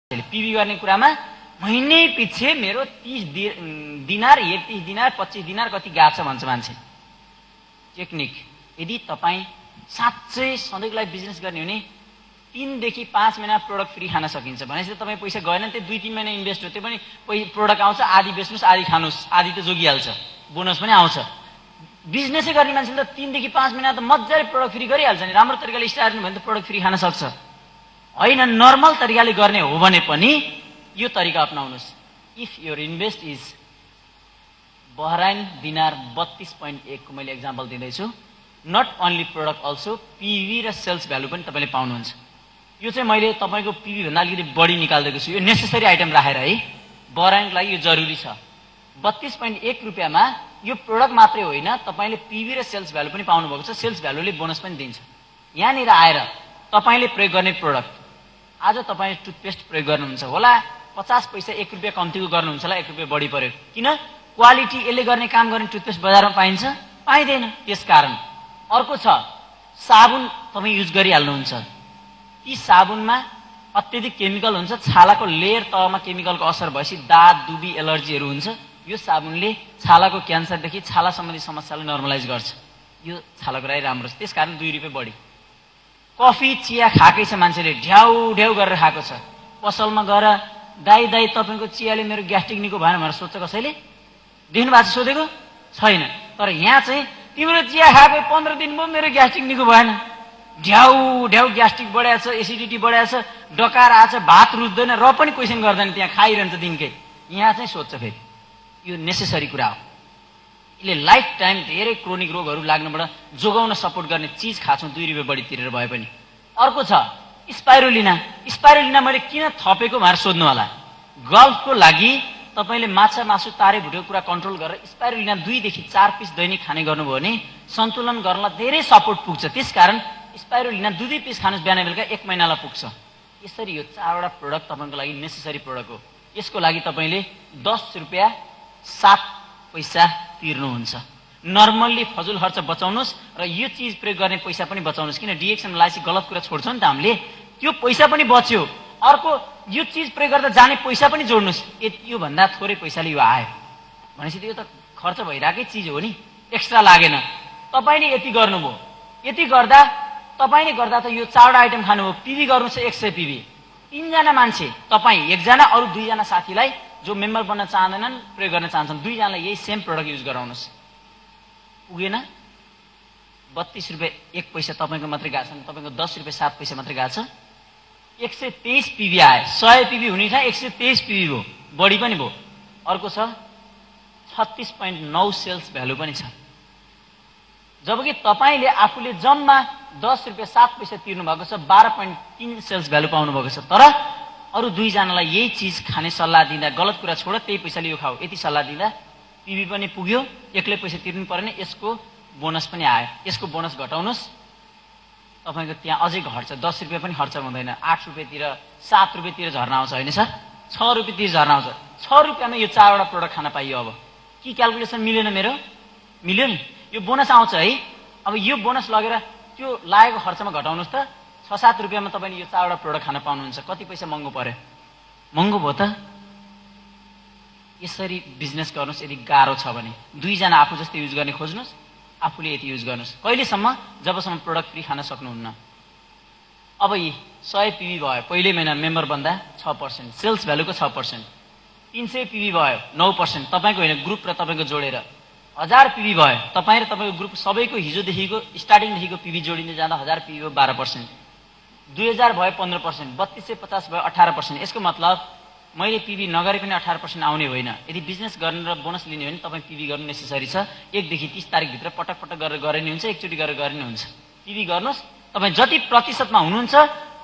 PV गर्ने कुरामा महिनै पछि मेरो 30 दिनार 31 दिनार 25 दिनार कति गाछ भन्छ मान्छे। टेक्निक यदि तपाई साच्चै सधैँको लागि बिजनेस गर्ने हो भने 3 देखि 5 महिना प्रोडक्ट फ्री खान सकिन्छ। भनेपछि तपाई पैसा गएन त्यो 2-3 महिना इन्भेस्ट हो, त्यो पनि प्रोडक्ट आउँछ, आधी बेच्नुस् आधी खानुस्, आधी त जोगिहाल्छ, बोनस पनि आउँछ। बिजनेसै गर्ने मान्छेले त 3 देखि 5 महिना त मज्जाले प्रोडक्ट फ्री गरिहाल्छ नि। राम्रो तरिकाले स्टार्ट गर्नु भने त प्रोडक्ट फ्री खान सक्छ। हैन नर्मल तरिकाले गर्ने हो भने पनि यो तरिका अपनाउनुस्। If your invest is Bahrain dinar 32.1 को मैले एक्जाम्पल दिँदैछु। Not only product also PV र सेल्स भ्यालु पनि तपाईले पाउनुहुन्छ। यो चाहिँ मैले तपाईको पीवी भन्दा अलिकति बढी निकाल्दैछु, यो नेसेसरी आइटम राखेर है, बहराइनको लागि यो जरुरी छ। 32.1 रुपैयाँमा यो प्रोडक्ट मात्रै होइन, तपाईले पीवी र सेल्स भ्यालु पनि पाउनु भएको छ। सेल्स भ्यालुले बोनस पनि दिन्छ। यहाँनिर आएर तपाईले प्रयोग गर्ने प्रोडक्ट, आज तपाईले टुथपेस्ट प्रयोग गर्नुहुन्छ होला, 50 पैसा 1 रुपैयाँ कम्तीको गर्नुहुन्छ होला, 1 रुपैयाँ बढी पर्यो। किन? क्वालिटी यसले गर्ने काम गर्ने टुथपेस्ट बजारमा पाइन्छ? पाइदैन। त्यसकारण अर्को छ, साबुन तपाई युज गरिहाल्नुहुन्छ, ती साबुनमा अत्यधिक केमिकल हुन्छ, छालाको लेयर तहमा केमिकलको असर भएपछि दाद दुबी एलर्जीहरू हुन्छ। यो साबुनले छालाको क्यान्सरदेखि छाला सम्बन्धी समस्यालाई नर्मलाइज गर्छ। यो छालाको लागि राम्रो छ। त्यसकारण 2 रुपैयाँ बढी। कफी चिया खाकै छ मान्छेले, ढ्याउ ढ्याउ गरेर खाएको छ, पसलमा गएर दाइ तपाईको चियाले मेरो ग्यास्ट्रिक निको भएन भनेर सोध्छ कसैले? देख्नु भएको छ सोधेको? छैन। तर यहाँ चाहिँ तिम्रो चिया खाएको 15 दिन भयो मेरो ग्यास्ट्रिक निको भएन, ढ्याउ ढ्याउ ग्यास्ट्रिक बढाएको छ, एसिडिटी बढाएको छ, डकार आछ, भात रुच्दैन र पनि क्वेसन गर्दैन, त्यहाँ खाइरहन्छ दिनकै। यहाँ चाहिँ सोध्छ फेरि। यो नेसेसरी कुरा हो। यसले लाइफ टाइम धेरै क्रोनिक रोगहरू लाग्नबाट जोगाउन सपोर्ट गर्ने चीज खाछौँ 2 रुपैयाँ बढी तिरेर भए पनि। अर्को छ स्पाइरुलिना। स्पाइरुलिना मैले किन थपेको भनेर सोध्नु होला। गल्फको लागि तपाईले माछा मासु तारे भुटेको कुरा कन्ट्रोल गरेर स्पाइरुलिना 2 देखि 4 पिस दैनिक खाने गर्नुभयो भने सन्तुलन गर्नलाई धेरै सपोर्ट पुग्छ। त्यसकारण स्पाइरुलिना 2 पिस खानुस् बिहान बेलुका 1 महिनालाई पुग्छ। यसरी यो 4वटा प्रोडक्ट तपाईको लागि नेसेसरी प्रोडक्ट हो। यसको लागि तपाईले 10 रुपैयाँ 7 पैसा तिर्नुहुन्छ। नर्मल्ली फजुल खर्च बचाउनुस् र यो चीज प्रयोग गर्ने पैसा पनि बचाउनुस्। किन डिएक्सन लाइसी गलत कुरा छोड्छौँ नि त हामीले, त्यो पैसा पनि बच्यो। अर्को यो चीज प्रयोग गर्दा जाने पैसा पनि जोड्नुस्। यो भन्दा थोरै पैसाले यो आयो भनेपछि यो त खर्च भइराकै चीज हो नि, एक्स्ट्रा लागेन। तपाईले यति गर्नुभयो, यति गर्दा तपाईले गर्दा त यो 4वटा आइटम खानुभयो। पीवी गर्नु छ 100 पीवी। 3 जना मान्छे, तपाई 1 जना अरु 2 जना साथीलाई जो मेम्बर बन्न चाहँदैनन्, प्रयोग गर्न चाहन्छन्, 2 जनालाई यही सेम प्रोडक्ट युज गराउनुस्। पुगेन? 32 रुपैयाँ 1 पैसा तपाईको मात्रै गएको छ, तपाईको 10 रुपैयाँ 7 पैसा मात्रै गएको छ। 123 पीवी आयो। 100 पीवी हुने ठाउँ 123 पीवी भयो, बढी पनि भयो। अर्को छ 36.9 सेल्स भ्यालु पनि छ। जबकि तपाईले आफूले जम्मा 10 रुपैयाँ 7 पैसा तिर्नु भएको छ, 12.3 सेल्स भ्यालु पाउनु भएको छ। तर अरु 2 जनालाई यही चीज खाने सल्लाह दिँदा, गलत कुरा छोड त्यही पैसाले यो खाऊ यति सल्लाह दिँदा पीवी पनि पुग्यो, एक्लै पैसा तिर्नु परेन, यसको बोनस पनि आयो। यसको बोनस घटाउनुस्, तपाईको त्यहाँ अझै घट्छ। 10 रुपैयाँ पनि खर्च हुँदैन, 8 रुपैयाँतिर 7 रुपैयाँतिर झर्ना आउँछ हैन सर? 6 रुपैयाँतिर झर्ना आउँछ। 6 रुपैयाँमा यो 4वटा प्रोडक्ट खान पाइयो। अब के क्याल्कुलेसन मिलेन मेरो? मिल्यो नि। यो बोनस आउँछ है। अब यो बोनस लगेर त्यो लागेको खर्चमा घटाउनुस् त। 6-7 रुपैयाँमा तपाईले यो 4वटा प्रोडक्ट खान पाउनुहुन्छ। कति पैसा महँगो पर्यो? महँगो भयो त। यसरी बिजनेस गर्नुस्। यदि गाह्रो छ भने 2 जना आफू जस्तै युज गर्ने खोज्नुस्, आफूले यति युज गर्नुस्। कहिलेसम्म? जबसम्म प्रोडक्ट फ्री खान सक्नुहुन्न। अब यी 100 पीवी भयो, पहिलो महिना मेम्बर बन्दा 6%, सेल्स भ्यालुको 6%। 300 पीवी भयो 9%, तपाईको हैन ग्रुप र तपाईको जोडेर। 1000 पीवी भयो, तपाई र तपाईको ग्रुप सबैको हिजोदेखिको स्टार्टिङदेखिको पीवी जोडिँदै जाँदा 1000 पीवी भयो 12%। 2000 भयो 15%, 3250 भयो 18%। यसको मतलब मैले पीवी नगरे पनि 18% आउने होइन। यदि बिजनेस गर्न र बोनस लिने हो भने तपाई पीवी गर्नु नेसेसरी छ। 1 देखि 30 तारिख भित्र पटक पटक गरेर गरे नि हुन्छ, एकचोटी गरेर गरे नि हुन्छ। पीवी गर्नुस्। तपाई जति प्रतिशतमा हुनुहुन्छ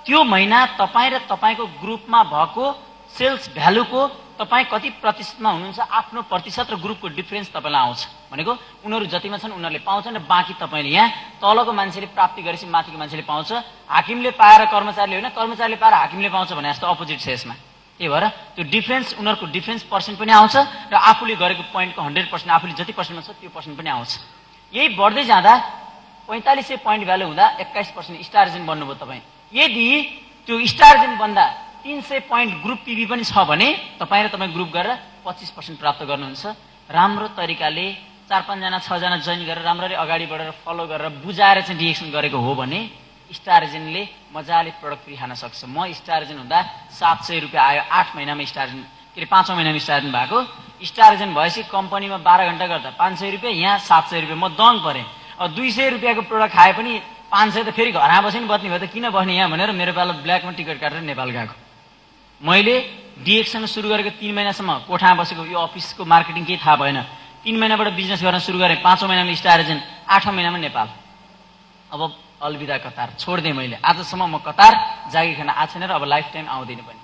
त्यो महिना तपाई र तपाईको ग्रुपमा भएको सेल्स भ्यालुको तपाई कति प्रतिशतमा हुनुहुन्छ, आफ्नो प्रतिशत र ग्रुपको डिफरेन्स तपाईलाई आउँछ। भनेको उनीहरु जतिमा छन् उनीहरुले पाउँछन् र बाँकी तपाईले यहाँ तलको मान्छेले प्राप्ति गरेपछि माथिको मान्छेले पाउँछ। हाकिमले पाएर कर्मचारीले होइन, कर्मचारीले पाएर हाकिमले पाउँछ भने जस्तो अपोजिट छ यसमा। त्यही भएर त्यो डिफरेन्स, उनीहरुको डिफरेन्स पर्सेन्ट पनि आउँछ र आफूले गरेको पोइन्टको 100%, आफूले जति पर्सेन्टमा छ त्यो पर्सेन्ट पनि आउँछ। यही बढ्दै जाँदा 4500 पोइन्ट भ्यालु हुँदा 21% स्टार एजेन्ट बन्नुभयो तपाई। यदि त्यो स्टार एजेन्ट बन्दा 300 पोइन्ट ग्रुप पिबी पनि छ भने तपाईँ र तपाईँ ग्रुप गरेर 25% प्राप्त गर्नुहुन्छ। राम्रो तरिकाले 4-5 जना 6 जना जोइन गरेर राम्ररी अगाडि बढेर फलो गरेर बुझाएर चाहिँ डिएक्सन गरेको हो भने स्टार एजेन्टले मजाले प्रडक्ट फ्री खान सक्छ। म स्टार एजेन्ट हुँदा 700 रुपियाँ आयो, 8 महिनामा स्टार एजेन्ट, के अरे 5औं महिनामा स्टार एजेन्ट भएको। स्टार एजेन्ट भएपछि कम्पनीमा 12 घण्टा गर्दा 500 रुपियाँ, यहाँ 700 रुपियाँ। म दङ परेँ। अब 200 रुपियाँको प्रोडक्ट खाए पनि 500 त फेरि घरमा बसी नि बत्ने भयो त किन बस्ने यहाँ भनेर मेरो पालो ब्ल्याकमा टिकट काटेर नेपाल गएको। मैले डिएक्सन सुरु गरेको 3 महिनासम्म कोठामा बसेको, यो अफिसको मार्केटिङ केही थाहा भएन। 3 महिनाबाट बिजनेस गर्न सुरु गरेँ, 5औं महिनामा स्टार एजेन्ट, 8औं महिनामा नेपाल। अब अलविदा कतार छोड्दिएँ मैले। आजसम्म म कतार जागी खान आएको छैन र अब लाइफ टाइम आउँदैन पनि।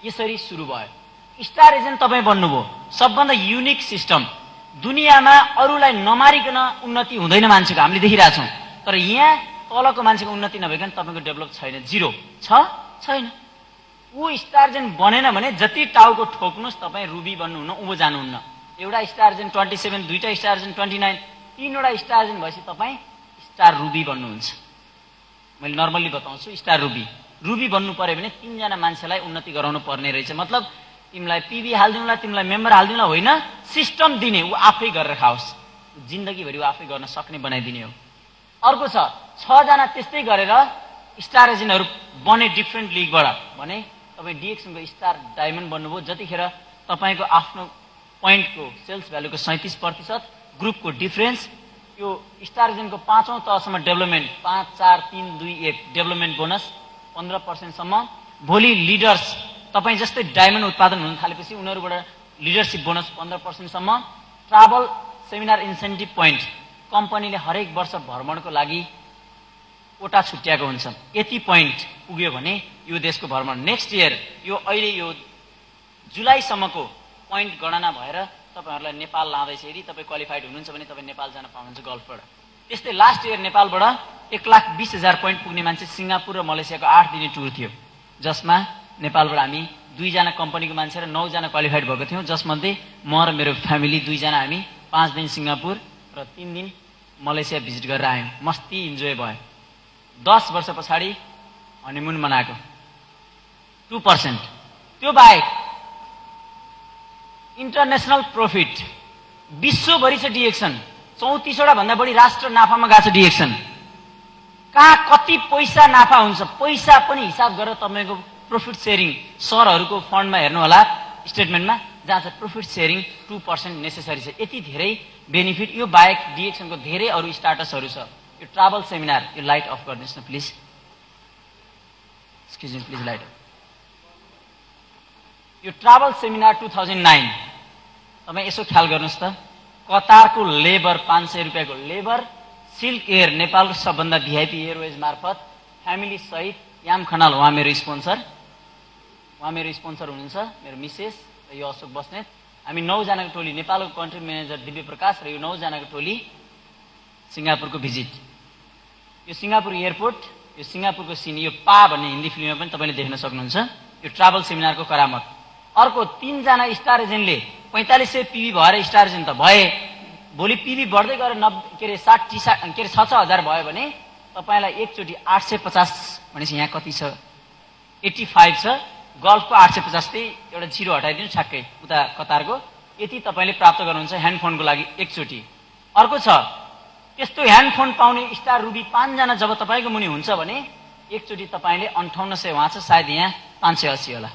यसरी सुरु भयो। स्टार एजेन्ट तपाईँ बन्नुभयो, सबभन्दा युनिक सिस्टम। दुनियाँमा अरूलाई नमारिकन उन्नति हुँदैन मान्छेको, हामीले देखिरहेछौँ। तर यहाँ तलको मान्छेको उन्नति नभइकन तपाईँको डेभलप छैन, जिरो छैन। ऊ स्टार एजेन्ट बनेन भने जति टाउको ठोक्नुहोस् तपाईँ रुबी बन्नुहुन्न, उँभो जानुहुन्न। एउटा स्टार एजेन्ट 27, दुईटा स्टार एजेन्ट 29, 3वटा स्टार एजेन्ट भएपछि तपाईँ स्टार रुबी बन्नुहुन्छ। मैले नर्मल्ली बताउँछु, स्टार रुबी बन्नु पर्यो भने 3 जना मान्छेलाई उन्नति गराउनु पर्ने रहेछ। मतलब तिमीलाई पिबी हालिदिउँला, तिमीलाई मेम्बर हालिदिउँला होइन, सिस्टम दिने, ऊ आफै गरेर खाओस्, जिन्दगीभरि ऊ आफै गर्न सक्ने बनाइदिने हो। अर्को छ 6 जना त्यस्तै गरेर स्टार एजेन्टहरू बने डिफ्रेन्ट लिगबाट भने तपाईँ डिएक्सनको स्टार डायमन्ड बन्नुभयो। जतिखेर तपाईँको आफ्नो पोइन्टको सेल्स भ्यालुको 37%, ग्रुपको डिफरेन्स, यो स्टार एजेन्टको 5औं तहसम्म डेभलपमेन्ट 5, 4, 3, 2, 1 डेभलपमेन्ट बोनस 15% सम्म। भोलि लिडर्स तपाईँ जस्तै डायमन्ड उत्पादन हुन थालेपछि उनीहरूबाट लिडरसिप बोनस 15% सम्म। ट्राभल सेमिनार इन्सेन्टिभ पोइन्ट, कम्पनीले हरेक वर्ष भ्रमणको लागि कोटा छुट्याएको हुन्छ। यति पोइन्ट पुग्यो भने यो देशको भ्रमण नेक्स्ट इयर, यो अहिले यो जुलाईसम्मको पोइन्ट गणना भएर तपाईँहरूलाई नेपाल लाँदैछ। यदि तपाईँ क्वालिफाइड हुनुहुन्छ भने तपाईँ नेपाल जान पाउनुहुन्छ गल्फबाट। त्यस्तै लास्ट इयर नेपालबाट 1,20,000 पोइन्ट पुग्ने मान्छे सिङ्गापुर र मलेसियाको 8 दिने टुर थियो, जसमा नेपालबाट हामी 2 जना कम्पनीको मान्छे र 9 जना क्वालिफाइड भएको थियौँ। जसमध्ये म र मेरो फ्यामिली 2 जना हामी 5 दिन सिङ्गापुर र 3 दिन मलेसिया भिजिट गरेर आयौँ। मस्ती इन्जोय भयो। 10 वर्ष पछाडि हनीमुन मनाएको 2%। त्यो बाहेक इन्टरनेसनल प्रफिट विश्वभरि छ डिएक्सन। 34वटा भन्दा बढी राष्ट्र नाफामा गएको छ डिएक्सन। कहाँ कति पैसा नाफा हुन्छ पैसा पनि हिसाब गरेर तपाईँको प्रफिट सेयरिङ सरहरूको फन्डमा हेर्नु होला स्टेटमेन्टमा, जहाँ चाहिँ प्रफिट सेयरिङ 2% नेसेसरी छ। यति धेरै बेनिफिट। यो बाहेक डिएक्सनको धेरै अरू स्टाटसहरू छ। यो ट्राभल सेमिनार, यो लाइट अफ गरिदिनुहोस् न please, excuse me please, light of. यो ट्राभल सेमिनार 2009 तपाईँ यसो ख्याल गर्नुहोस् त, कतारको लेबर 500 रुपियाँको लेबर, सिल्क एयर नेपालको सबभन्दा भिआइपी एयरवेज मार्फत फ्यामिली सहित याम खनाल, उहाँ मेरो स्पोन्सर हुनुहुन्छ, मेरो मिसेस र यो अशोक बस्नेत। हामी 9 जनाको टोली, नेपालको कन्ट्री म्यानेजर दिव्य प्रकाश र यो 9 जनाको टोली सिङ्गापुरको भिजिट। यो सिङ्गापुर एयरपोर्ट, यो सिङ्गापुरको सिन, यो पा भन्ने हिन्दी फिल्ममा पनि तपाईँले देख्न सक्नुहुन्छ। यो ट्राभल सेमिनारको करामत। अर्को 3 जना स्टार एजेन्टले 4500 पिबी भएर स्टार एजेन्ट त भए, भोलि पिबी बढ्दै गएर 6,000 भयो भने तपाईँलाई एकचोटि 850 भनेपछि यहाँ कति छ 85 छ। गल्फको 850 त्यही एउटा जिरो हटाइदिनु ठ्याक्कै उता कतारको, यति तपाईँले प्राप्त गर्नुहुन्छ ह्यान्डफोनको लागि एकचोटि। अर्को छ त्यस्तो ह्यान्डफोन पाउने स्टार रुबी 5 जना जब तपाईँको मुनि हुन्छ भने एकचोटि तपाईँले 5800, उहाँ छ सायद यहाँ 580 होला,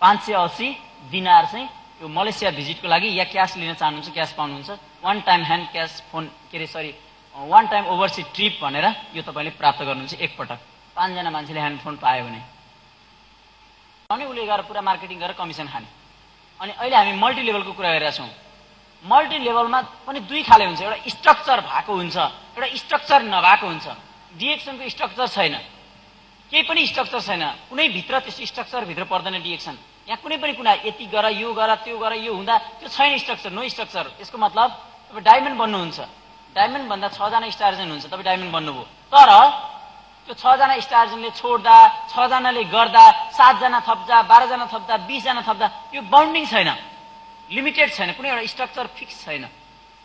580 दिनार चाहिँ यो मलेसिया भिजिटको लागि या क्यास लिन चाहनुहुन्छ क्यास पाउनुहुन्छ। 1 टाइम ह्यान्ड क्यास फोन, के अरे सरी 1 टाइम ओभरसी ट्रिप भनेर यो तपाईँले प्राप्त गर्नुहुन्छ एकपटक। 5 जना मान्छेले ह्यान्डफोन पायो भने अनि उसले गएर पुरा मार्केटिङ गरेर कमिसन खाने। अनि अहिले हामी मल्टी लेभलको कुरा गरिरहेका छौँ। मल्टी लेभलमा पनि 2 खाले हुन्छ, एउटा स्ट्रक्चर भएको हुन्छ, एउटा स्ट्रक्चर नभएको हुन्छ। डिएक्सनको स्ट्रक्चर छैन, केही पनि स्ट्रक्चर छैन, कुनै भित्र त्यस्तो स्ट्रक्चर भित्र पर्दैन डिएक्सन। यहाँ कुनै पनि कुना यति गर, यो गर, त्यो गर, यो हुँदा त्यो छैन स्ट्रक्चर, नो स्ट्रक्चर। यसको मतलब तपाईँ डायमन्ड बन्नुहुन्छ, डायमन्ड भन्दा 6 जना स्टार एजेन्ट हुन्छ, तपाईँ डायमन्ड बन्नुभयो। तर त्यो 6 जना स्टार एजेन्टले छोड्दा, 6 जनाले गर्दा, 7 जना थप्दा, 12 जना थप्दा, 20 जना थप्दा यो बाउन्डिङ छैन, लिमिटेड छैन, कुनै एउटा स्ट्रक्चर फिक्स छैन।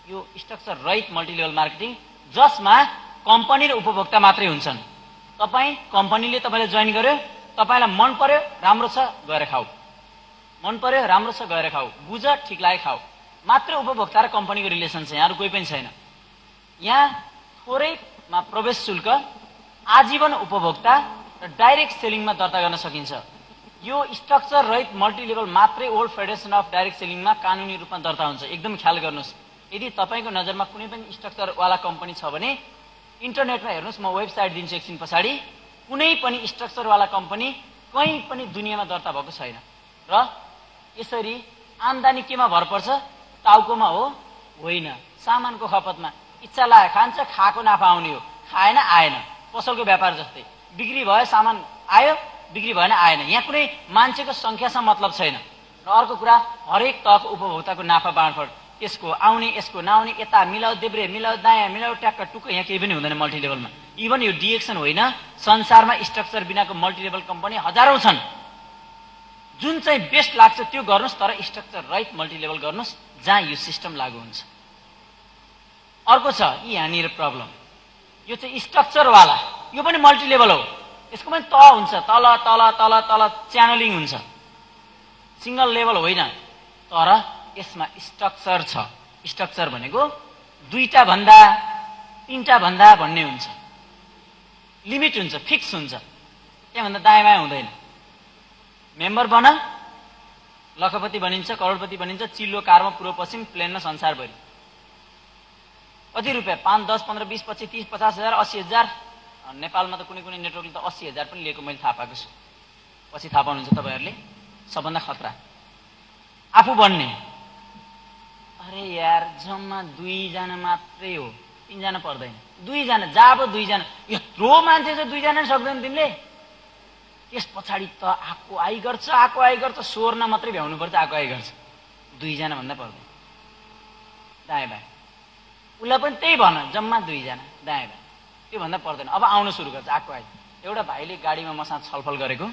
यो स्ट्रक्चर रहित मल्टिलेभल मार्केटिङ जसमा कम्पनी र उपभोक्ता मात्रै हुन्छन्। तपाईँ कम्पनीले तपाईँलाई जोइन गर्यो, तपाईलाई मन पर्यो राम्रो छ गएर खाऊ, मन पर्यो राम्रो छ गएर खाऊ, बुझ ठिक लाग्यो खाऊ। मात्र उपभोक्ता र कम्पनीको रिलेसन छ, यहाँ कोही पनि छैन। यहाँ थोरैमा प्रवेश शुल्क, आजीवन उपभोक्ता र डाइरेक्ट सेलिङमा दर्ता गर्न सकिन्छ। यो स्ट्रक्चर रहित मल्टिलेभल मात्रै ओल्ड फेडरेसन अफ डाइरेक्ट सेलिङमा कानुनी रूपमा दर्ता हुन्छ। एकदम ख्याल गर्नुहोस्। यदि तपाईको नजरमा कुनै पनि स्ट्रक्चरवाला कम्पनी छ भने इन्टरनेटमा हेर्नुहोस्, म वेबसाइट दिन्छु एकछिन पछाडि। कुनै पनि स्ट्रक्चरवाला कम्पनी कहीँ पनि दुनियाँमा दर्ता भएको छैन। र यसरी आम्दानी केमा भर पर्छ? टाउकोमा हो? होइन, सामानको खपतमा। इच्छा लाग्यो खान्छ, खाएको नाफा आउने हो, खाएन आएन। पसलको व्यापार जस्तै, बिक्री भयो सामान आयो, बिक्री भएन आएन। यहाँ कुनै मान्छेको संख्यासँग मतलब छैन। र अर्को कुरा, हरेक तहको उपभोक्ताको नाफा बाँडफाँड, यसको आउने यसको नआउने, यता मिलाउ देब्रे मिलाउ दायाँ मिलाउ ट्याक्क टुक्क, यहाँ केही पनि हुँदैन मल्टिलेभलमा। इभन यो डिएक्सन होइन, संसारमा स्ट्रक्चर बिनाको मल्टिलेभल कम्पनी हजारौं छन्। जुन चाहिँ बेस्ट लाग्छ त्यो गर्नुहोस्, तर स्ट्रक्चर रहित मल्टिलेभल गर्नुहोस् जहाँ यो सिस्टम लागू हुन्छ। अर्को छ यहाँनिर प्रब्लम, यो चाहिँ स्ट्रक्चरवाला, यो पनि मल्टिलेभल हो। यसको पनि तह हुन्छ, तल तल तल तल च्यानलिङ हुन्छ, सिंगल लेभल होइन। तर यसमा स्ट्रक्चर छ। स्ट्रक्चर भनेको दुईटा भन्दा तीनटा भन्दा भन्ने हुन्छ, लिमिट हुन्छ, फिक्स हुन्छ। त्यहाँभन्दा दायाँ बायाँ हुँदैन। मेम्बर बन, लखपति बनिन्छ, करोडपति बनिन्छ, चिल्लो कारमा पूर्व पश्चिम प्लेनमा संसारभरि। कति रुपियाँ? 5, 10, 15, 20, 25, 30, 50,000, 80,000। नेपालमा त कुनै कुनै नेटवर्कले त 80,000 पनि लिएको मैले थाहा पाएको छु। पछि थाहा पाउनुहुन्छ तपाईँहरूले। सबभन्दा खतरा आफू बन्ने। अरे यार, जम्मा 2 जना मात्रै हो, 3 जना पर्दैन। 2 जना जाब, 2 जना, यत्रो मान्छे छ, 2 जना सक्दैन तिमीले। त्यस पछाडि त आको आई गर्छ, आको आई गर्छ, स्वर्ण मात्रै भ्याउनु पर्छ, आको आई गर्छ। 2 जना भन्दा पर्दैन। दायाँ बायाँ उसलाई पनि त्यही भन, जम्मा 2 जना दायाँ बायाँ, त्यो भन्दा पर्दैन। अब आउन सुरु गर्छ आको आई। एउटा भाइले गाडीमा मसँग छलफल गरेको,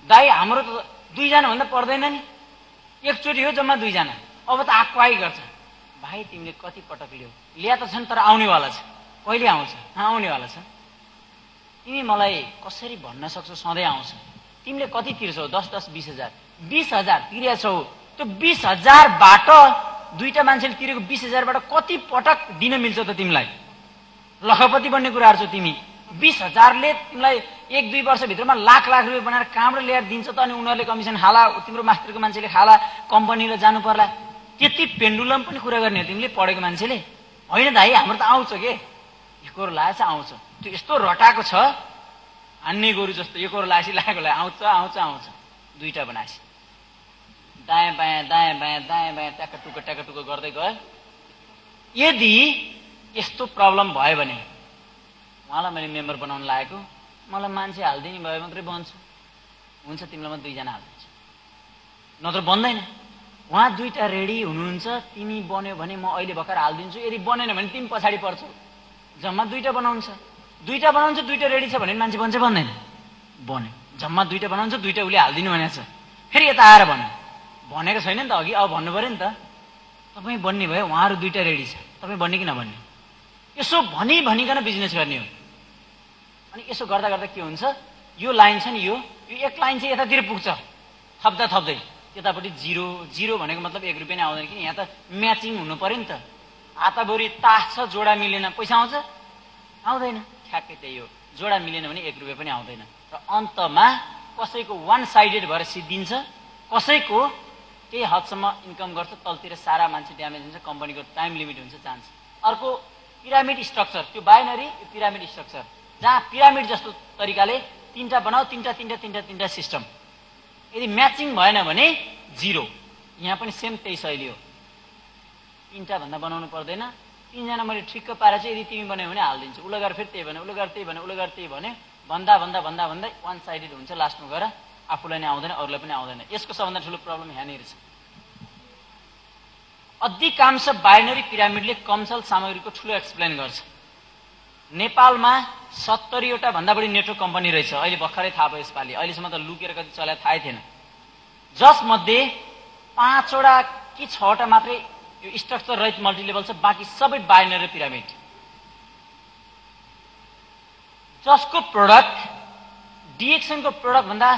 दाइ हाम्रो त 2 जना भन्दा पर्दैन नि, एकचोटि हो जम्मा 2 जना, अब त आको आई गर्छ। भाइ तिमीले कति पटक ल्या त छन्, तर आउनेवाला छ। कहिले आउँछ? आउनेवाला छ। तिमी मलाई कसरी भन्न सक्छौ सधैँ आउँछ? तिमीले कति तिर्छौ? 10, 10, 20,000। 20,000 तिरेका छौ। त्यो 20,000बाट दुईटा मान्छेले तिरेको 20,000बाट कति पटक दिन मिल्छ त तिमीलाई? लखपति बन्ने कुराहरू छौ तिमी। 20,000ले तिमीलाई 1-2 वर्षभित्रमा लाख लाख रुपियाँ बनाएर कहाँबाट ल्याएर दिन्छ त? अनि उनीहरूले कमिसन खाला, तिम्रो मास्टरको मान्छेले खाला, कम्पनीले जानु पर्ला। त्यति पेन्डुलम पनि कुरा गर्ने हो तिमीले पढेको मान्छेले? होइन दाइ, हाम्रो त आउँछ के, एकोर लाएछ आउँछ। त्यो यस्तो रटाएको छ, हान्ने गोरु जस्तो एकोर लाएसी लागेकोलाई आउँछ आउँछ आउँछ। 2टा बनाएछ, दायाँ बायाँ दायाँ बायाँ दायाँ बायाँ ट्याक्क टुक्क गर्दै गयो। यदि यस्तो प्रब्लम भयो भने उहाँलाई मैले मेम्बर बनाउन लागेको, मलाई मान्छे हालिदिने भए मात्रै बन्छु। हुन्छ, तिमीलाई म 2 जना हालिदिन्छु, नत्र बन्दैन। उहाँ 2टा रेडी हुनुहुन्छ, तिमी बन्यो भने म अहिले भर्खर हालिदिन्छु, यदि बनेन भने तिमी पछाडि पर्छौ। जम्मा 2टा बनाउँछ, 2टा बनाउँछ, 2टा रेडी छ भने मान्छे बन्छ बन्दैन? बन्यो। जम्मा 2टा बनाउँछ, 2टा उसले हालिदिनु भनेको छ। फेरि यता आएर भन्यो, भनेको छैन नि त अघि, अब भन्नु पर्यो नि त। तपाईँ बन्ने भयो, उहाँहरू 2टा रेडी छ, तपाईँ बन्ने कि नबन्ने? यसो भनिकन बिजनेस गर्ने हो। अनि यसो गर्दा गर्दा के हुन्छ, यो लाइन छ नि, यो एक लाइन चाहिँ यतातिर पुग्छ, थप्दा थप्दै त्यतापट्टि 0 भनेको मतलब 1 रुपियाँ नै आउँदैन। किन? यहाँ त म्याचिङ हुनु पर्यो नि त। आताभरि तास छ, जोडा मिलेन, पैसा आउँछ? आउँदैन। ठ्याक्कै त्यही हो, जोडा मिलेन भने 1 रुपियाँ पनि आउँदैन। र अन्तमा कसैको 1 साइडेड भएर सिद्धिन्छ, कसैको केही हदसम्म इन्कम गर्छ, तलतिर सारा मान्छे ड्यामेज हुन्छ, कम्पनीको टाइम लिमिट हुन्छ, चान्स। अर्को पिरामिड स्ट्रक्चर, त्यो बाइनरी पिरामिड स्ट्रक्चर, जहाँ पिरामिड जस्तो तरिकाले 3टा बनाऊ, 3टा सिस्टम। यदि म्याचिङ भएन भने 0। यहाँ पनि सेम त्यही शैली हो। 3टा भन्दा बनाउनु पर्दैन। 3 जना मैले ठिक्क पारेर चाहिँ यदि तिमी बनायो भने हालिदिन्छु, उसले गरेर फेरि त्यही भने, उसले गरेर त्यही भने, उसले गरेर त्यही भने, भन्दा भन्दा भन्दा भन्दै 1 साइडेड हुन्छ। लास्टमा गएर आफूलाई नै आउँदैन, अरूलाई पनि आउँदैन। यसको सबभन्दा ठुलो प्रब्लम यहाँनिर छ। अधिकांश बाइनरी पिरामिडले कमसल सामग्रीको ठुलो एक्सप्लेन गर्छ। नेपालमा 70वटा भन्दा बढी नेटवर्क कम्पनी रहेछ। अहिले भर्खरै थाहा भयो यसपालि, अहिलेसम्म त लुकेर कति चलाए थाहै थिएन। जसमध्ये 5वटा कि 6वटा मात्रै यो स्ट्रक्चर रहित मल्टिलेभल छ, बाँकी सबै बाइनरी पिरामिड। जसको प्रोडक्ट डिएक्सनको प्रोडक्ट भन्दा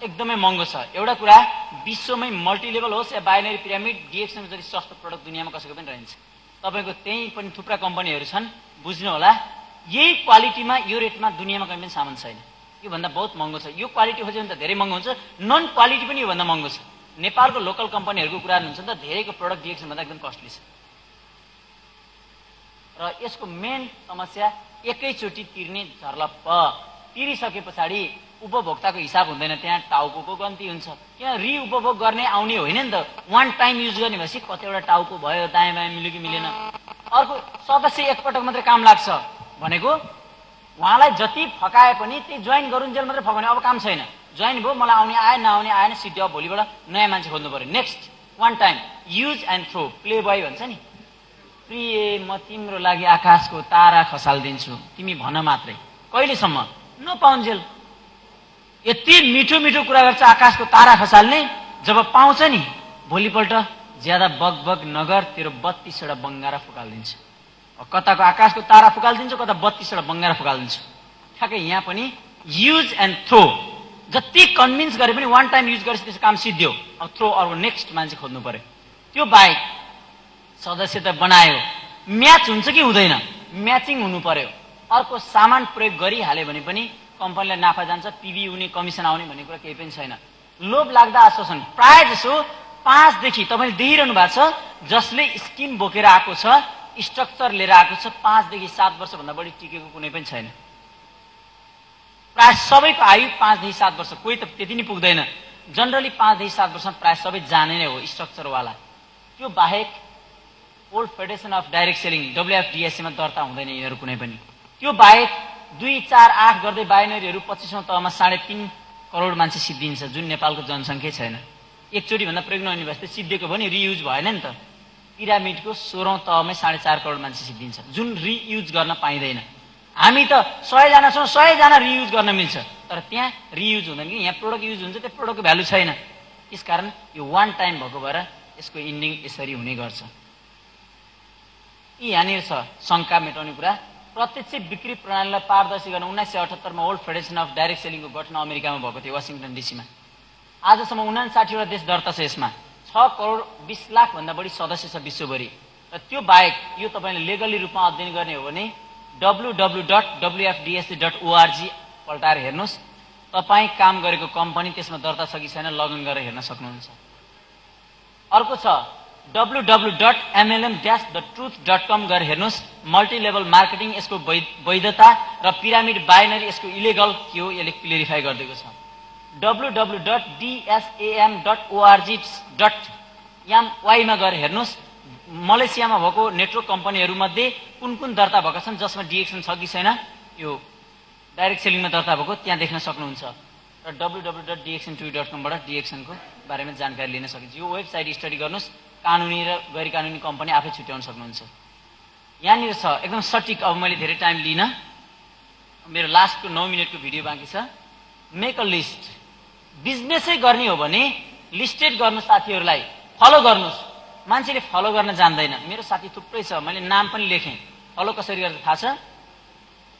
एकदमै महँगो छ। एउटा कुरा, विश्वमै मल्टिलेभल होस् या बाइनरी पिरामिड, डिएक्सन जति सस्तो प्रोडक्ट दुनियाँमा कसैको पनि रहन्छ। तपाईँको त्यही पनि थुप्रा कम्पनीहरू छन्, बुझ्नु होला। यही क्वालिटीमा यो रेटमा दुनियाँमा कहीँ पनि सामान छैन। योभन्दा बहुत महँगो छ। यो क्वालिटी खोज्यो भने त धेरै महँगो हुन्छ, नन क्वालिटी पनि योभन्दा महँगो छ। नेपालको लोकल कम्पनीहरूको कुरा हुन्छ नि त, धेरैको प्रोडक्ट डिएक्सन भन्दा एकदम कस्टली छ। र यसको मेन समस्या एकैचोटि तिर्ने झर्लप्प, तिरिसके पछाडि उपभोक्ताको हिसाब हुँदैन, त्यहाँ टाउको गन्ती हुन्छ। किन रिउपभोग गर्ने आउने होइन नि त, वान टाइम युज गर्ने भएपछि कतिवटा टाउको भयो, दायाँ बायाँ मिल्यो कि मिलेन। अर्को सदस्य एकपटक मात्रै काम लाग्छ भनेको, उहाँलाई जति फकाए पनि त्यही जोइन गरुन्जेल मात्रै फकाउने, अब काम छैन। जोइन भयो, मलाई आउने आए, नआउने आएन, सिद्धि अब भोलिबाट नयाँ मान्छे खोज्नु पर्यो। Next one time use and throw, playboy भन्छ नि। प्रिय म तिम्रो लागि आकाशको तारा खसालिदिन्छु, तिमी भन मात्रै। कहिलेसम्म? नपाउन्जेल। यति मिठो मिठो कुरा गर्छ आकाशको तारा खसाल्ने, जब पाउँछ नि भोलिपल्ट ज्यादा बग नगर, तेरो 32वटा बङ्गारा फुकालिदिन्छ। कताको आकाशको तारा फुकालिदिन्छ, कता 32वटा बङ्गारा फुकालिदिन्छ। ठ्याक्कै यहाँ पनि युज एन्ड थ्रो, जति कन्भिन्स गरे पनि वान टाइम युज गरेपछि त्यसको काम सिद्धियो। अब थ्रो, अर्को नेक्स्ट मान्छे खोज्नु पर्यो। त्यो बाहेक सदस्य त बनायो, म्याच हुन्छ कि हुँदैन? म्याचिङ हुनु पर्यो। अर्को सामान प्रयोग गरिहाल्यो भने पनि कम्पनीलाई नाफा जान्छ, पिबी हुने, कमिसन आउने भन्ने कुरा केही पनि छैन। लोभ लाग्दा आश्वासन, प्राय जसो 5 देखि तपाईँले देखिरहनु भएको छ, जसले स्किम बोकेर आएको छ, स्ट्रक्चर लिएर आएको छ, 5 देखि 7 वर्षभन्दा बढी टिकेको कुनै पनि छैन। प्राय सबैको आयु 5 देखि 7 वर्ष, कोही त त्यति नै पुग्दैन। जनरली 5 देखि 7 वर्षमा प्राय सबै जाने नै हो स्ट्रक्चरवाला। त्यो बाहेक old federation of direct selling WFDSA मा दर्ता हुँदैन यिनीहरू कुनै पनि। त्यो बाहेक 2, 4, 8 गर्दै बाइनरीहरू 25औं तहमा 3.5 करोड मान्छे सिद्धिन्छ, जुन नेपालको जनसङ्ख्या छैन। एकचोटि भन्दा प्रयोग नहुने भए त सिद्धेको पनि रियुज भएन नि त। पिरामिडको 16औं तहमै 4.5 करोड मान्छे सिद्धिन्छ, जुन रियुज गर्न पाइँदैन। हामी त 100 जना छौँ, 100 जना रियुज गर्न मिल्छ, तर त्यहाँ रियुज हुँदैन कि यहाँ प्रोडक्ट युज हुन्छ, त्यो प्रोडक्टको भ्यालु छैन। त्यसकारण यो वान टाइम भएको भएर यसको इन्डिङ यसरी हुने गर्छ। यहाँनिर छ शङ्का मेटाउने कुरा। प्रत्यक्ष बिक्री प्रणालीलाई पारदर्शी गर्न 1978 मा वर्ल्ड फेडरेसन अफ डाइरेक्ट सेलिङको गठन अमेरिकामा भएको थियो, वाशिङटन डीसीमा। आजसम्म 59वटा देश दर्ता छ यसमा। 6 करोड 20 लाख भन्दा बढी सदस्य छ विश्वभरि। र त्यो बाहेक यो तपाईले लिगली रूपमा अध्ययन गर्ने हो भने www.wfdsa.org पल्टाएर हेर्नुस्। तपाई काम गरेको कम्पनी त्यसमा दर्ता छ कि छैन लगइन गरेर हेर्न सक्नुहुन्छ। अर्को छ www.mlm-thetruth.com गरेर हेर्नुस्। मल्टी लेभल मार्केटिङ यसको वैधता र पिरामिड बाइनरी यसको इलिगल के हो यसले क्लियरिफाई गरिदिएको छ। www.dsam.org.my मा गएर हेर्नुस्। मलेसियामा भएको नेटवर्क कम्पनीहरू मध्ये कुन कुन दर्ता भएका छन् जसमा डिएक्सन छ कि छैन यो डाइरेक्ट सेलिङमा दर्ता भएको त्यहाँ देख्न सक्नुहुन्छ। र www.dxn2.com बाट डिएक्सनको बारेमा जानकारी लिन सकिन्छ। यो वेबसाइट स्टडी गर्नुस्। कानुनी र गैर कानुनी कम्पनी आफै छुट्याउन सक्नुहुन्छ। यहाँनिर छ एकदम सटिक। अब मैले धेरै टाइम लिन, मेरो लास्टको 9 मिनेटको भिडियो बाँकी छ। Make a list. बिजनेसै गर्ने हो भने लिस्टेड गर्नु, साथीहरूलाई फलो गर्नुस्। मान्छेले फलो गर्न जान्दैन। मेरो साथी थुप्रै छ, मैले नाम पनि लेखेँ। फलो कसरी गर्छ थाहा छ?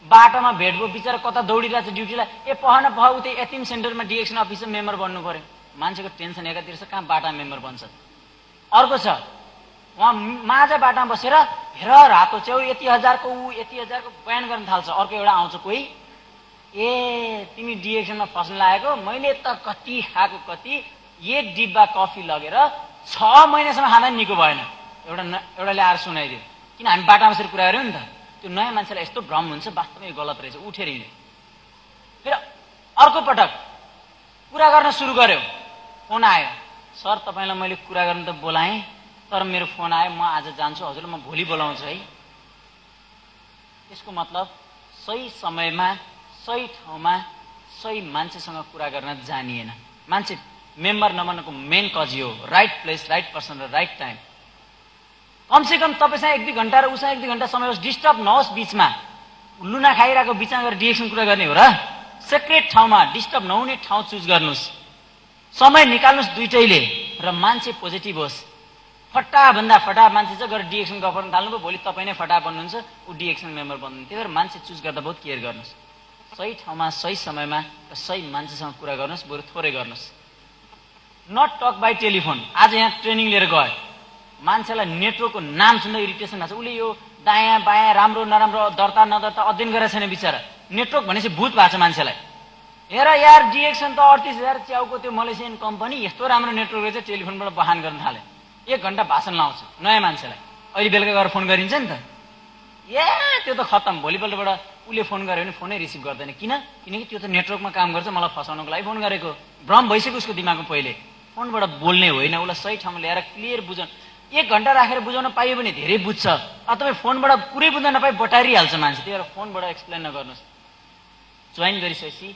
बाटोमा भेट भयो, बिचरा कता दौडिरहेछ ड्युटीलाई, पहन उतै एटिम सेन्टरमा डिएक्सन अफिसमा मेम्बर बन्नु पर्यो। मान्छेको टेन्सन एकातिर छ, कहाँ बाटामा मेम्बर बन्छ। अर्को छ उहाँ माझा बाटामा बसेर हेर रातो च्याउ यति हजारको यति हजारको बयान गर्न थाल्छ। अर्को एउटा आउँछ कोही, तिमी डिएक्सनमा फस्न लागेको, मैले त कति खाएको कति, 1 डिब्बा कफी लगेर 6 महिनासम्म खाँदा निको भएन। एउटाले आएर सुनाइदियो। किन हामी बाटामा बसेर कुरा गर्यौँ नि त। त्यो नयाँ मान्छेलाई यस्तो भ्रम हुन्छ, वास्तवमा यो गलत रहेछ, उठेर हिँड्यो। फेरि अर्को पटक कुरा गर्न सुरु गर्यो, फोन आयो, सर तपाईँलाई मैले कुरा गर्न त बोलाएँ, तर मेरो फोन आयो, म आज जान्छु, हजुरलाई म भोलि बोलाउँछु है। त्यसको मतलब सही समयमा सही ठाउँमा सही मान्छेसँग कुरा गर्न जानिएन। मान्छे मेम्बर नबन्नको मेन कज यो, राइट प्लेस राइट पर्सन र राइट टाइम। कमसेकम तपाईँसँग 1-2 घण्टा र उसँग 1-2 घण्टा समय होस्, डिस्टर्ब नहोस्। बिचमा लुना खाइरहेको बिचमा गएर डिएक्सन कुरा गर्ने हो र? सेक्रेट ठाउँमा डिस्टर्ब नहुने ठाउँ चुज गर्नुहोस्, समय निकाल्नुहोस् दुइटैले, र मान्छे पोजिटिभ होस्। फटाभन्दा फटा मान्छे चाहिँ गएर डिएक्सन गर्न थाल्नुभयो, भोलि तपाईँ नै फटा बन्नुहुन्छ, ऊ डिएक्सन मेम्बर बन्नुहुन्छ। त्यही भएर मान्छे चुज गर्दा बहुत केयर गर्नुहोस्। सही ठाउँमा सही समयमा र सही मान्छेसँग कुरा गर्नुहोस्, बरु थोरै गर्नुहोस्। Not talk by telephone. आज यहाँ ट्रेनिङ लिएर गयो, मान्छेलाई नेटवर्कको नाम सुन्दा इरिटेसन भएको छ। उसले यो दायाँ बायाँ राम्रो नराम्रो दर्ता नदर्ता अध्ययन गरेको छैन बिचरा। नेटवर्क भनेपछि भूत भएको छ मान्छेलाई। हेर यार डिएक्सन त 38,000 च्याउको त्यो मलेसियन कम्पनी यस्तो राम्रो नेटवर्क रहेछ, टेलिफोनबाट बहान गर्न थाले। 1 घण्टा भाषण लाउँछ नयाँ मान्छेलाई। अहिले बेलुका गएर फोन गरिन्छ नि त, त्यो त खत्तम। भोलिपल्टबाट उसले फोन गर्यो भने फोनै रिसिभ गर्दैन। किनकि त्यो त नेटवर्कमा काम गर्छ, मलाई फसाउनको लागि फोन गरेको। भ्रम भइसक्यो उसको दिमागमा पहिले। फोनबाट बोल्ने होइन, उसलाई सही ठाउँमा ल्याएर क्लियर बुझाउनु। 1 घण्टा राखेर बुझाउन पाइयो भने धेरै बुझ्छ। तपाईँ फोनबाट पुरै बुझ्न नपाए बटारिहाल्छ मान्छे। त्यही भएर फोनबाट एक्सप्लेन नगर्नुहोस्। जोइन गरिसकेपछि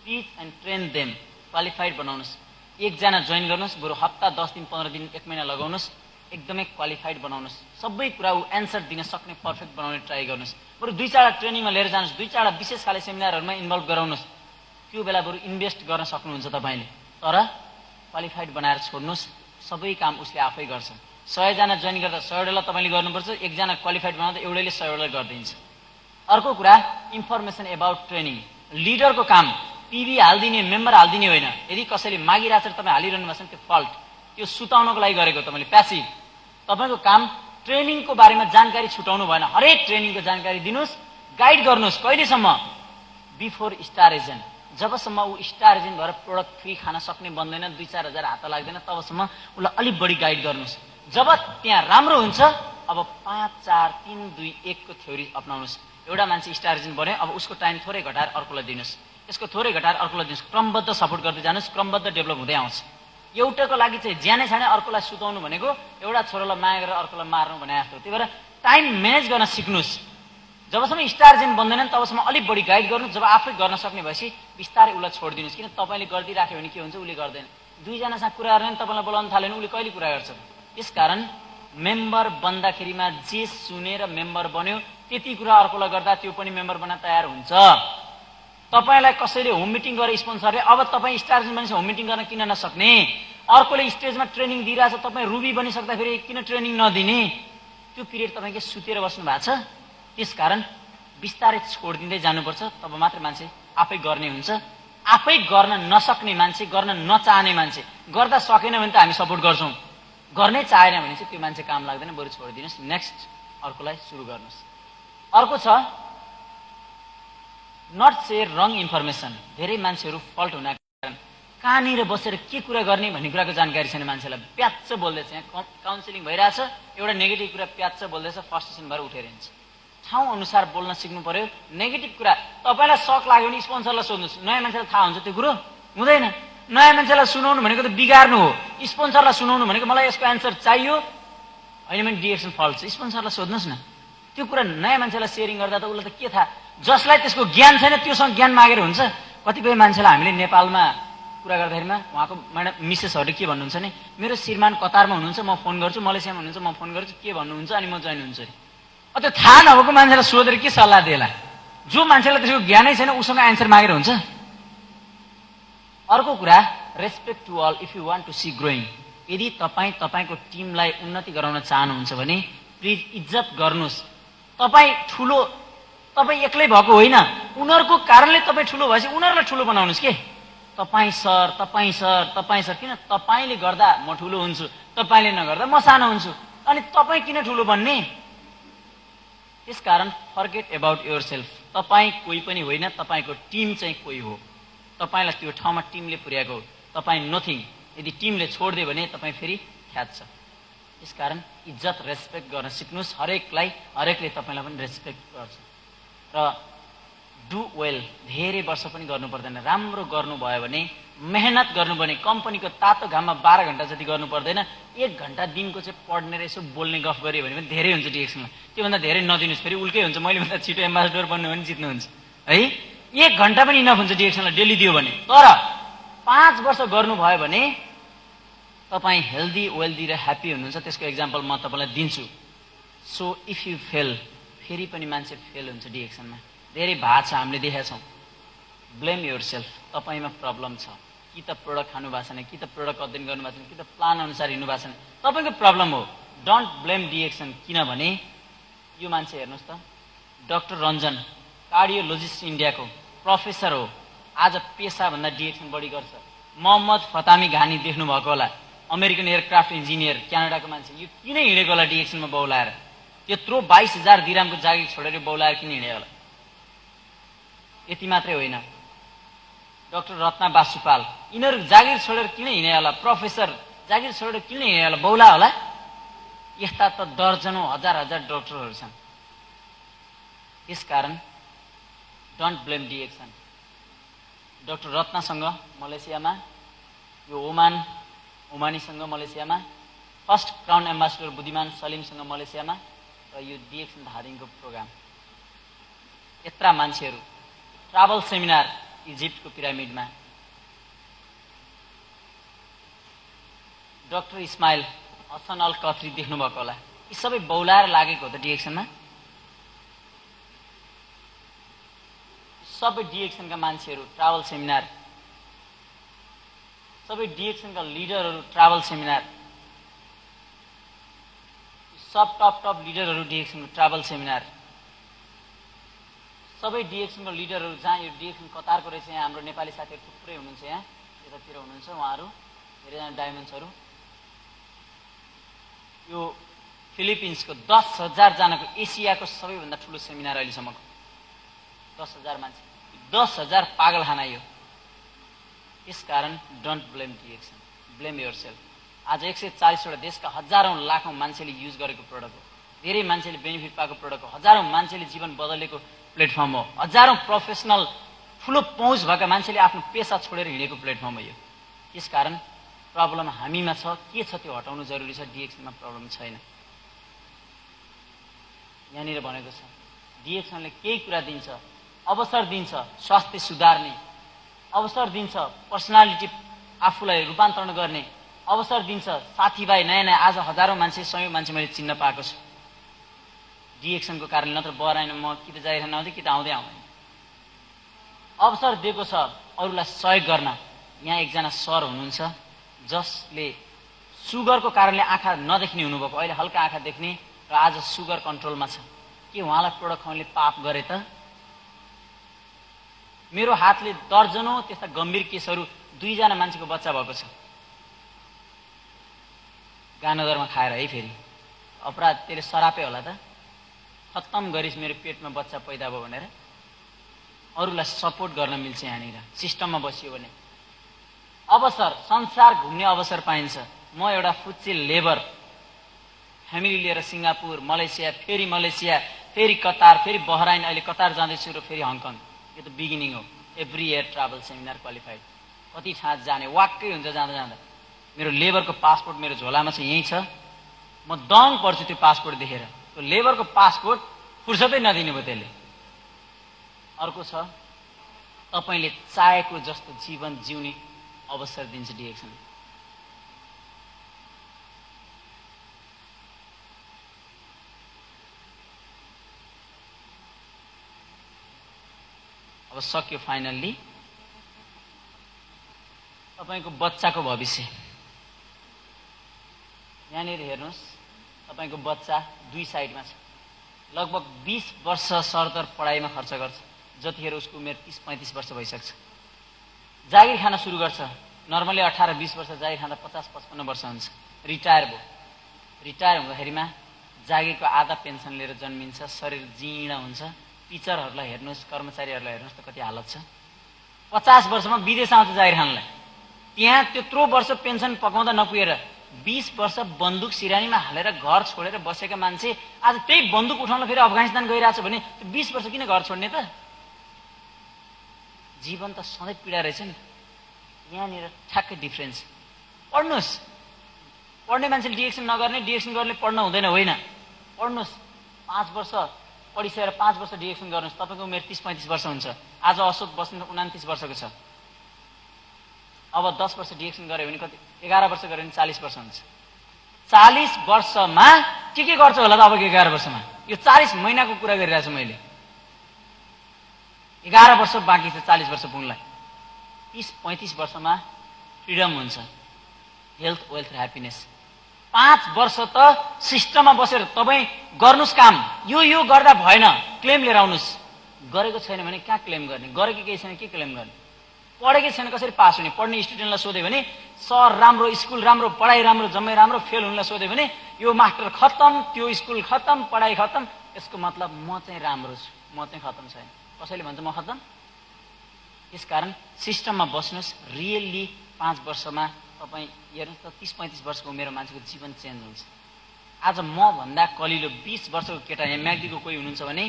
teach and train them, qualified बनाउनुहोस्। 1 जना जोइन गर्नुहोस्, बरु हप्ता 10 दिन 15 दिन 1 महिना लगाउनुहोस्, एकदमै क्वालिफाइड बनाउनुहोस्। सबै कुरा ऊ एन्सर दिन सक्ने पर्फेक्ट बनाउने ट्राई गर्नुहोस्। बरु 2-4 ट्रेनिङमा लिएर जानुहोस्, 2-4 विशेष खाले सेमिनारहरूमा इन्भल्भ गराउनुहोस्। त्यो बेला बरु इन्भेस्ट गर्न सक्नुहुन्छ तपाईँले। तर क्वालिफाइड बनाएर छोड्नुहोस्, सबै काम उसले आफै गर्छ। 100 जना जोइन गर्दा 100 डलर तपाईँले गर्नुपर्छ, 1 जना क्वालिफाइड बनाउँदा एउटैले 100 डलर गरिदिन्छ। अर्को कुरा इन्फर्मेसन एबाउट ट्रेनिङ। लिडरको काम पिभी हालिदिने, मेम्बर हालिदिने होइन। यदि कसैले मागिरहेछ र तपाईँ हालिरहनु भएको छ भने त्यो फल्ट, त्यो सुताउनको लागि गरेको तपाईँले प्यासिभ। तपाईँको काम ट्रेनिङको बारेमा जानकारी छुटाउनु भएन। हरेक ट्रेनिङको जानकारी दिनुहोस्, गाइड गर्नुहोस्। कहिलेसम्म? Before star agent. जबसम्म ऊ स्टार एजेन्ट भएर प्रोडक्ट फ्री खान सक्ने बन्दैन, 2-4 हजार हात लाग्दैन, तबसम्म उसलाई अलिक बढी गाइड गर्नुहोस्। जब त्यहाँ राम्रो हुन्छ, अब 5 4 3 2 1 को थ्योरी अपनाउनुहोस्। एउटा मान्छे स्टार एजेन्ट बन्यो, अब उसको टाइम थोरै घटाएर अर्कोलाई दिनुहोस्, यसको थोरै घटाएर अर्कोलाई दिनुहोस्। क्रमबद्ध सपोर्ट गर्दै जानुहोस्, क्रमबद्ध डेभलप हुँदै आउँछ। एउटाको लागि चाहिँ ज्यानै छाने अर्कोलाई सुताउनु भनेको एउटा छोरालाई माया गरेर अर्कोलाई मार्नु भने जस्तो। त्यही भएर टाइम म्यानेज गर्न सिक्नुहोस्। जबसम्म स्टार एजेन्ट बन्दैन तबसम्म अलिक बढी गाइड गर्नुहोस्। जब आफै गर्न सक्ने भएपछि बिस्तारै उसलाई छोडिदिनुहोस्। किन तपाईँले गरिदिइराख्यो भने के हुन्छ, उसले गर्दैन। 2 जनासँग कुरा गर्ने तपाईँलाई बोलाउन थाल्यो भने उसले कहिले कुरा गर्छ? त्यसकारण मेम्बर बन्दाखेरिमा जे सुनेर मेम्बर बन्यो त्यति कुरा अर्कोलाई गर्दा त्यो पनि मेम्बर बन्न तयार हुन्छ। तपाईलाई कसैले होम मिटिङ गरेर स्पोन्सरले, अब तपाईँ स्टार एजेन्ट बनिन्छ होम मिटिङ गर्न किन नसक्ने? अर्कोले स्टेजमा ट्रेनिङ दिइरहेछ, तपाईँ रुबी बनिसक्दाखेरि किन ट्रेनिङ नदिने? त्यो पिरियड तपाईँ के सुतेर बस्नु भएको छ? त्यसकारण बिस्तारै छोडिदिँदै जानुपर्छ, तब मात्र मान्छे आफै गर्ने हुन्छ। आफै गर्न नसक्ने मान्छे, गर्न नचाहने मान्छे, गर्दा सकेन भने त हामी सपोर्ट गर्छौँ, गर्नै चाहेन भने चाहिँ त्यो मान्छे काम लाग्दैन, बरु छोडिदिनुहोस्। नेक्स्ट अर्कोलाई सुरु गर्नुहोस्। अर्को छ नट सेयर रङ इन्फर्मेसन। धेरै मान्छेहरू फल्ट हुनको कारण कहाँनिर बसेर के कुरा गर्ने भन्ने कुराको जानकारी छैन मान्छेलाई। प्याच्च बोल्दैछ, यहाँ काउन्सिलिङ भइरहेछ, एउटा नेगेटिभ कुरा प्याच्च बोल्दैछ, फ्रस्ट्रेसन भएर उठेर हिँड्छ। ठाउँ अनुसार बोल्न सिक्नु पर्यो। नेगेटिभ कुरा तपाईँलाई सक लाग्यो भने स्पोन्सरलाई सोध्नुहोस्। नयाँ मान्छेलाई थाहा हुन्छ त्यो कुरो? हुँदैन। नयाँ मान्छेलाई सुनाउनु भनेको त बिगार्नु हो। स्पोन्सरलाई सुनाउनु भनेको मलाई यसको एन्सर चाहियो, होइन भने डिरेक्सन फल्ट छ, स्पोन्सरलाई सोध्नुहोस् न। त्यो कुरा नयाँ मान्छेलाई सेयरिङ गर्दा त उसलाई त के थाहा? जसलाई त्यसको ज्ञान छैन त्योसँग ज्ञान मागेर हुन्छ। कतिपय मान्छेलाई हामीले नेपालमा कुरा गर्दाखेरिमा उहाँको म्याडम मिसेसहरूले के भन्नुहुन्छ भने, मेरो श्रीमान कतारमा हुनुहुन्छ, म फोन गर्छु, मलेसियामा हुनुहुन्छ, म फोन गर्छु, के भन्नुहुन्छ अनि म जोइन हुन्छु अरे। त्यो थाहा नभएको मान्छेलाई सोधेर के सल्लाह दिएला? जो मान्छेलाई त्यसको ज्ञानै छैन उसँग एन्सर मागेर हुन्छ? अर्को कुरा respect to all if you want to see growing. यदि तपाईँ तपाईँको टिमलाई उन्नति गराउन चाहनुहुन्छ भने प्लिज इज्जत गर्नुहोस्। तपाईँ ठुलो, तपाईँ एक्लै भएको होइन, उनीहरूको कारणले तपाईँ ठुलो भएपछि उनीहरूलाई ठुलो बनाउनुहोस् के। तपाईँ सर, तपाईँ सर, तपाईँ सर, किन तपाईँले गर्दा म ठुलो हुन्छु, तपाईँले नगर्दा म सानो हुन्छु, अनि तपाईँ किन ठुलो बन्ने? त्यसकारण फर्गेट एबाउट योर सेल्फ। तपाईँ कोही पनि होइन, तपाईँको टिम चाहिँ कोही हो। तपाईँलाई त्यो ठाउँमा टिमले पुर्याएको हो, तपाईँ नथिङ। यदि टिमले छोडिदियो भने तपाईँ फेरि ख्यात छ। त्यसकारण इज्जत रेस्पेक्ट गर्न सिक्नुहोस्। हरेकलाई, हरेकले तपाईँलाई पनि रेस्पेक्ट गर्छ। र डु वेल, धेरै वर्ष पनि गर्नु पर्दैन। राम्रो गर्नुभयो भने, मेहनत गर्नुपर्ने, कम्पनीको तातो घाममा 12 घण्टा जति गर्नु पर्दैन। 1 घण्टा दिनको चाहिँ पढ्ने र यसो बोल्ने गफ गऱ्यो भने पनि धेरै हुन्छ डिरेक्सनमा। त्योभन्दा धेरै नदिनुहोस्, फेरि उल्कै हुन्छ। मैले भन्दा छिटो एम्बासडर बन्नु भने जित्नुहुन्छ है। 1 घण्टा पनि इनफ हुन्छ डिरेक्सनलाई डेली दियो भने। तर 5 वर्ष गर्नुभयो भने तपाईँ हेल्दी, वेल्दी र ह्याप्पी हुनुहुन्छ। त्यसको एक्जाम्पल म तपाईँलाई दिन्छु। सो इफ यु फेल, फेरि पनि मान्छे फेल हुन्छ डिरेक्सनमा। धेरै भएको छ, हामीले देखेका छौँ। Blame yourself. तपाईँमा प्रब्लम छ, कि त प्रोडक्ट खानु भएको छैन, कि त प्रोडक्ट अध्ययन गर्नु भएको छैन, कि त प्लान अनुसार हिँड्नु भएको छैन, तपाईँको प्रब्लम हो। Don't blame direction. किनभने यो मान्छे हेर्नुहोस् त, डाक्टर रञ्जन, कार्डियोलोजिस्ट इन्डियाको, प्रोफेसर हो, आज पेसाभन्दा डिएक्सन बढी गर्छ। मोहम्मद फतामी घानी देख्नु भएको होला, अमेरिकन एयरक्राफ्ट इन्जिनियर, क्यानाडाको मान्छे। यो किन हिँडेको होला डिएक्सनमा बौलाएर? त्यत्रो 22,000 दिरामको जागिर छोडेर बौलाएर किन हिँड्यो होला? यति मात्रै होइन, डाक्टर रत्ना बासुपाल, यिनीहरू जागिर छोडेर किन हिँड्यो होला? प्रोफेसर जागिर छोडेर किन हिँड्यो होला? बौला होला? यस्ता त दर्जनौं हजार हजार डाक्टरहरू छन्। त्यसकारण डोन्ट ब्लेम डिएक्सन। डाक्टर रत्नासँग मलेसियामा, यो ओमानीसँग मलेसियामा, फर्स्ट क्राउन एम्बेसडर बुद्धिमान सलिमसँग मलेसियामा, र यो डिएक्सन धादिङको प्रोग्राम। यत्रा मान्छेहरू, ट्राभल सेमिनार इजिप्टको पिरामिडमा, doctor Ismail Hasan Al Kathiri देख्नु भएको होला। यी सबै बौलाएर लागेको हो त डिएक्सनमा? सबै डिएक्सनका मान्छेहरू ट्राभल सेमिनार, सबै डिएक्सनका लिडरहरू ट्राभल सेमिनार, सब टप लिडरहरू डिएक्सनको ट्राभल सेमिनार, सबै डिएक्सनको लिडरहरू, जहाँ यो डिएक्सन कतारको रहेछ, यहाँ हाम्रो नेपाली साथीहरू थुप्रै हुनुहुन्छ, यहाँ यतातिर हुनुहुन्छ उहाँहरू, धेरैजना डायमन्ड्सहरू। यो फिलिपिन्सको 10,000 जनाको एसियाको सबैभन्दा ठुलो सेमिनार अहिलेसम्मको। 10,000 मान्छे, 10,000 पागलखाना यो। त्यसकारण don't blame DXN, blame yourself. आज 140 वटा देशका हजारौं लाखौं मान्छेले युज गरेको प्रडक्ट हो, धेरै मान्छेले बेनिफिट पाएको प्रडक्ट हो, हजारौं मान्छेले जीवन बदलेको प्लेटफर्म हो, हजारौं प्रोफेसनल ठुलो पहुँच भएका मान्छेले आफ्नो पेसा छोडेर हिँडेको प्लेटफर्म हो यो। त्यसकारण प्रब्लम हामीमा छ, के छ त्यो हटाउनु जरुरी छ, डिएक्सनमा प्रब्लम छैन। यहाँनिर भनेको छ डिएक्सनले केही कुरा दिन्छ, अवसर दिन्छ स्वास्थ्य सुधार्ने, अवसर दिन्छ पर्सनालिटी आफूलाई रूपान्तरण गर्ने, अवसर दिन्छ साथीभाइ नयाँ नयाँ। आज हजारौं मान्छे, सयौं मान्छे मैले चिन्न पाएको छु डिएक्सनको कारणले, नत्र बराइन म कि त जाइरहन आउँदै कि त आउँदै आउँदैन। अवसर दिएको छ अरूलाई सहयोग गर्न। यहाँ एकजना सर हुनुहुन्छ जसले सुगरको कारणले आँखा नदेख्ने हुनुभएको, अहिले हल्का आँखा देख्ने र आज सुगर कन्ट्रोलमा छ। के उहाँलाई प्रोडक्ट खुवाउनेले पाप गरे त? मेरो हातले दर्जनौं त्यस्ता गम्भीर केसहरू, 2 जना मान्छेको बच्चा भएको छ गानोदरमा खाएर है, फेरि अपराध तेरे सरापै होला त, खत्तम गरिस् मेरो पेटमा बच्चा पैदा भयो भनेर। अरूलाई सपोर्ट गर्न मिल्छ यहाँनिर सिस्टममा बसियो भने। अवसर, संसार घुम्ने अवसर पाइन्छ। म एउटा फुच्चे लेबर, फ्यामिली लिएर सिङ्गापुर, मलेसिया, फेरि कतार, फेरि बहराइन, अहिले कतार जाँदैछु र फेरि हङकङ। यो त बिगिनिङ हो। Every year travel seminar qualified, कति ठाउँ जाने वाक्कै हुन्छ जाँदा जाँदा। मेरो लेबरको पासपोर्ट मेरो झोलामा छ, यहीँ छ। म दङ पर्छु त्यो पासपोर्ट देखेर। त्यो लेबरको पासपोर्ट फुर्सदै नदिने भयो त्यसले। अर्को छ तपाईले चाहेको जस्तो जीवन जिउने अवसर दिन्छ डिएक्सन। अब सक्यो फाइनल्ली तपाईको बच्चाको भविष्य। यहाँनिर हेर्नुस्, तपाईको बच्चा दुई साइडमा छ। लगभग 20 वर्ष सरदर पढाइमा खर्च गर्छ, जतिखेर उसको उमेर 30-35 वर्ष भइसक्छ। जागिर खान सुरु गर्छ, नर्मली 18-20 वर्ष जागिर खाँदा 50-55 वर्ष हुन्छ। रिटायर भयो, रिटायर हुँदाखेरिमा जागिरको आधा पेन्सन लिएर जन्मिन्छ, शरीर जीर्ण हुन्छ। टिचरहरूलाई हेर्नुस्, कर्मचारीहरूलाई हेर्नुस् त कति हालत छ। 50 वर्षमा विदेश आउँछ जागिर खानलाई, त्यहाँ त्यत्रो वर्ष पेन्सन पकाउँदा नपुगेर 20 वर्ष बन्दुक सिरानीमा हालेर घर छोडेर बसेका मान्छे आज त्यही बन्दुक उठाउन फेरि अफगानिस्तान गइरहेछ भने 20 वर्ष किन घर छोड्ने त? जीवन त सधैँ पीडा रहेछ नि। यहाँनिर ठ्याक्कै डिफरेन्स। पढ्नुस्, पढ्ने मान्छेले डिएक्सन नगर्ने, डिएक्सन गर्ने पढ्न हुँदैन होइन। पढ्नुस्, 5 वर्ष पढिसकेर 5 वर्ष डिएक्सन गर्नुहोस्, तपाईँको उमेर 30-35 वर्ष हुन्छ। आज अशोक बस्नेत 29 वर्षको छ। अब 10 वर्ष डिएक्सन गऱ्यो भने कति, 11 वर्ष गऱ्यो भने 40 वर्ष हुन्छ। 40 वर्षमा के गर्छ होला त? अब 11 वर्षमा यो 40 महिनाको कुरा गरिरहेको छु मैले। 11 वर्ष बाँकी छ 40 वर्ष पुग्नलाई। 30-35 वर्षमा फ्रिडम हुन्छ, हेल्थ, वेल्थ र ह्याप्पिनेस। 5 वर्ष त सिस्टममा बसेर तपाईँ गर्नुस् काम, यो गर्दा भएन क्लेम लिएर आउनुहोस्। गरेको छैन भने कहाँ क्लेम गर्ने, गरेको केही छैन के क्लेम गर्ने, पढेकै छैन कसरी पास हुने। पढ्ने स्टुडेन्टलाई सोध्यो भने सर राम्रो, स्कुल राम्रो, पढाइ राम्रो, जम्मै राम्रो, फेल हुनलाई सोध्यो भने यो मास्टर खत्तम, त्यो स्कुल खत्तम, पढाइ खत्तम, यसको मतलब म चाहिँ राम्रो छु, म चाहिँ खत्तम छैन। कसैले भन्छ म खत्तम। यसकारण सिस्टममा बस्नुहोस्। रियल्ली 5 वर्षमा तपाईँ हेर्नुहोस् त 30-35 वर्षको उमेर मान्छेको जीवन चेन्ज हुन्छ। आज म भन्दा कलिलो 20 वर्षको केटा यहाँ म्याग्दीको कोही हुनुहुन्छ भने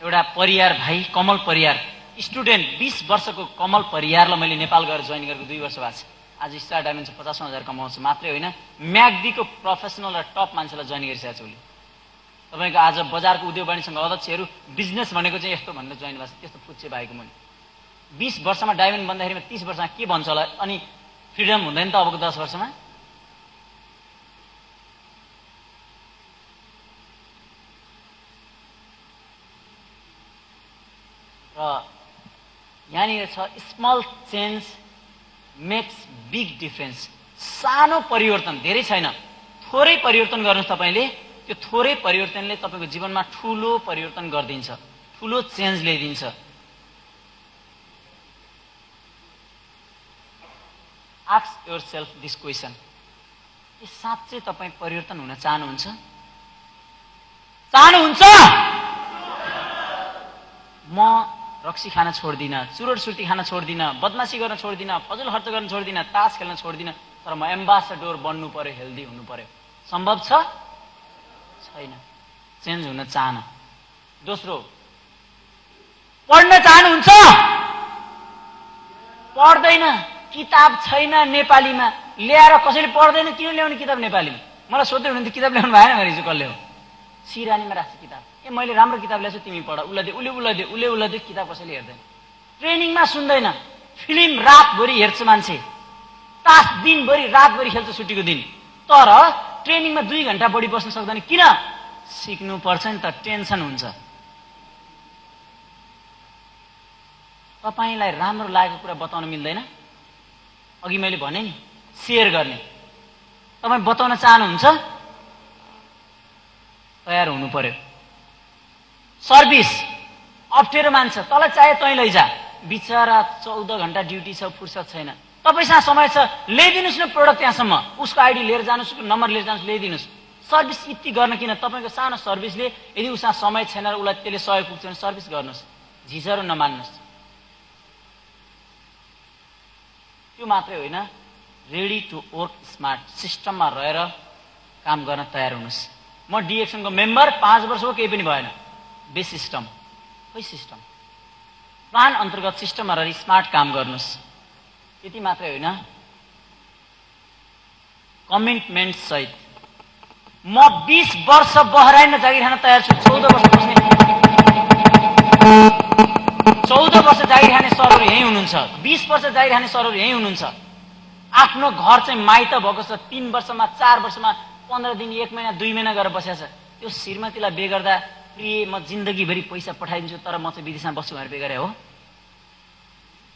एउटा परियार भाइ कमल परियार स्टुडेन्ट 20 वर्षको कमल परियारलाई मैले नेपाल गएर जोइन गरेको 2 वर्ष भएको छ। आज स्टार डायमन्ड 50,000 कमाउँछ मात्रै होइन, म्याग्दीको प्रोफेसनल र टप मान्छेलाई जोइन गरिसकेको छ उसले। तपाईँको आज बजारको उद्योग वाणिज्यसँग अध्यक्षहरू बिजनेस भनेको चाहिँ यस्तो भनेर जोइन भएको छ। त्यस्तो फुच्चे भएको मैले 20 वर्षमा डायमन्ड बन्दाखेरिमा 30 वर्षमा के भन्छ होला, अनि फ्रिडम हुँदैन त अबको 10 वर्षमा। र यहाँनिर छ small change makes big difference. सानो परिवर्तन, धेरै छैन, थोरै परिवर्तन गर्नुहोस् तपाईँले, त्यो थोरै परिवर्तनले तपाईँको जीवनमा ठुलो परिवर्तन गरिदिन्छ, ठुलो चेन्ज ल्याइदिन्छ। आस्क योरसेल्फ दिस क्वेसन, के साँच्चै तपाईँ परिवर्तन हुन चाहनुहुन्छ? चाहनुहुन्छ? म रक्सी खान छोड्दिनँ, चुरोट सुर्ती खान छोड्दिनँ, बदमासी गर्न छोड्दिनँ, फजुल खर्च गर्न छोड्दिनँ, तास खेल्न छोड्दिनँ, तर म एम्बासडर बन्नु पर्यो, हेल्दी हुनु पर्यो। सम्भव छ? छैन। चेन्ज हुन चाहन। दोस्रो, पढ्न चाहनुहुन्छ? पढ्दैन, किताब छैन नेपालीमा, ल्याएर कसैले पढ्दैन, किन ल्याउने किताब नेपालीमा? मलाई सोध्दै हुनुहुन्थ्यो किताब ल्याउनु भएन भने हिजो कसले हो? सिरानीमा राख्छ किताब, ए मैले राम्रो किताब ल्याएको छु तिमी पढ, उसलाई दे, उसले दे, किताब कसैले हेर्दैन। ट्रेनिङमा सुन्दैन, फिल्म रातभरि हेर्छ मान्छे, तास दिनभरि रातभरि खेल्छ छुट्टीको दिन, तर ट्रेनिङमा 2 घण्टा बढी बस्न सक्दैन। किन? सिक्नु पर्छ नि त, टेन्सन हुन्छ। तपाईँलाई राम्रो लागेको कुरा बताउन मिल्दैन? अघि मैले भने नि सेयर गर्ने। तपाईँ बताउन चाहनुहुन्छ? तयार हुनु पर्यो। सर्भिस अप्ठ्यारो मान्छ, तँलाई चाहे तै लैजा, बिचरा 14 घण्टा ड्युटी छ, फुर्सद छैन। तपाईँसँग समय छ, ल्याइदिनुहोस् न प्रोडक्ट त्यहाँसम्म, उसको आइडी लिएर जानुहोस्, नम्बर लिएर जानुहोस्, ल्याइदिनुहोस्। सर्भिस यति गर्न किन? तपाईँको सानो सर्भिसले यदि उसँग समय छैन र उसलाई त्यसले सहयोग पुग्छ भने सर्भिस गर्नुहोस्, झिझरो नमान्नुहोस्। त्यो मात्रै होइन, रेडी टु वर्क स्मार्ट, सिस्टममा रहेर काम गर्न तयार हुनुहोस्। म डिएक्सनको मेम्बर 5 वर्षको केही पनि भएन। बेस सिस्टम, खोइ सिस्टम, प्लान अन्तर्गत सिस्टममा रहेर स्मार्ट काम गर्नुहोस्। त्यति मात्रै होइन, कमिटमेन्ट सहित म 20 वर्ष बहराइनमा जागिर खान तयार छु। 14 वर्ष बस्ने 14 वर्ष जागिर खाने सरहरू यही हुनुहुन्छ, 20 वर्ष जागिर खाने सरहरू यही हुनुहुन्छ। आफ्नो घर चाहिँ माइत भएको छ, 3 वर्षमा 4 वर्षमा 15 दिन 1 महिना 2 महिना गरेर बसेको छ। त्यो श्रीमतीलाई बे गर्दा प्रिय म जिन्दगीभरि पैसा पठाइदिन्छु तर म चाहिँ विदेशमा बस्छु भनेर बे गरे हो।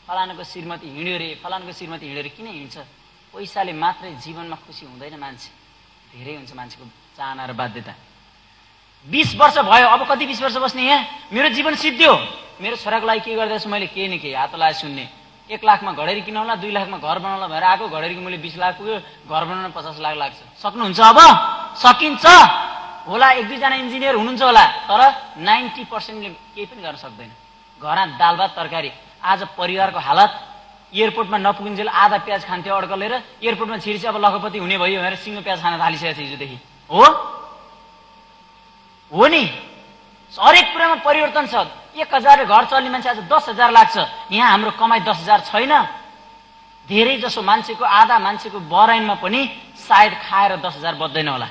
फलानाको श्रीमती हिँड्यो रे, फलानाको श्रीमती हिँड्यो रे, किन हिँड्छ? पैसाले मात्रै जीवनमा खुसी हुँदैन मान्छे, धेरै हुन्छ मान्छेको चाहना र बाध्यता। 20 वर्ष भयो, अब कति 20 वर्ष बस्ने यहाँ? मेरो जीवन सिद्धियो। मेरो छोराको लागि के गर्दैछु मैले? केही न केही हात लाए सुन्ने। 1 लाखमा घडेरी किनौला, 2 लाखमा घर बनाउला भनेर आएको, घडेरीको मैले 20 लाख पुग्यो, घर बनाउन 50 लाख लाग्छ। सक्नुहुन्छ? अब सकिन्छ होला, 1-2 जना इन्जिनियर हुनुहुन्छ होला, तर 90%ले केही पनि गर्न सक्दैन। घरमा दाल भात तरकारी। आज परिवारको हालत, एयरपोर्टमा नपुगिन्जेल आधा प्याज खान्थ्यो अड्कलेर, एयरपोर्टमा छिरेपछि अब लखपति हुने भयो भनेर सिङ्गो प्याज खान थालिसकेको छ हिजोदेखि। हो नि, हरेक कुरामा परिवर्तन छ। 1000 घर चल्ने मान्छे आज 10,000 लाग्छ। यहाँ हाम्रो कमाई 10,000 छैन। धेरै जसो मान्छेको, आधा मान्छेको बराइनमा पनि सायद खाएर 10,000 बच्दैन होला।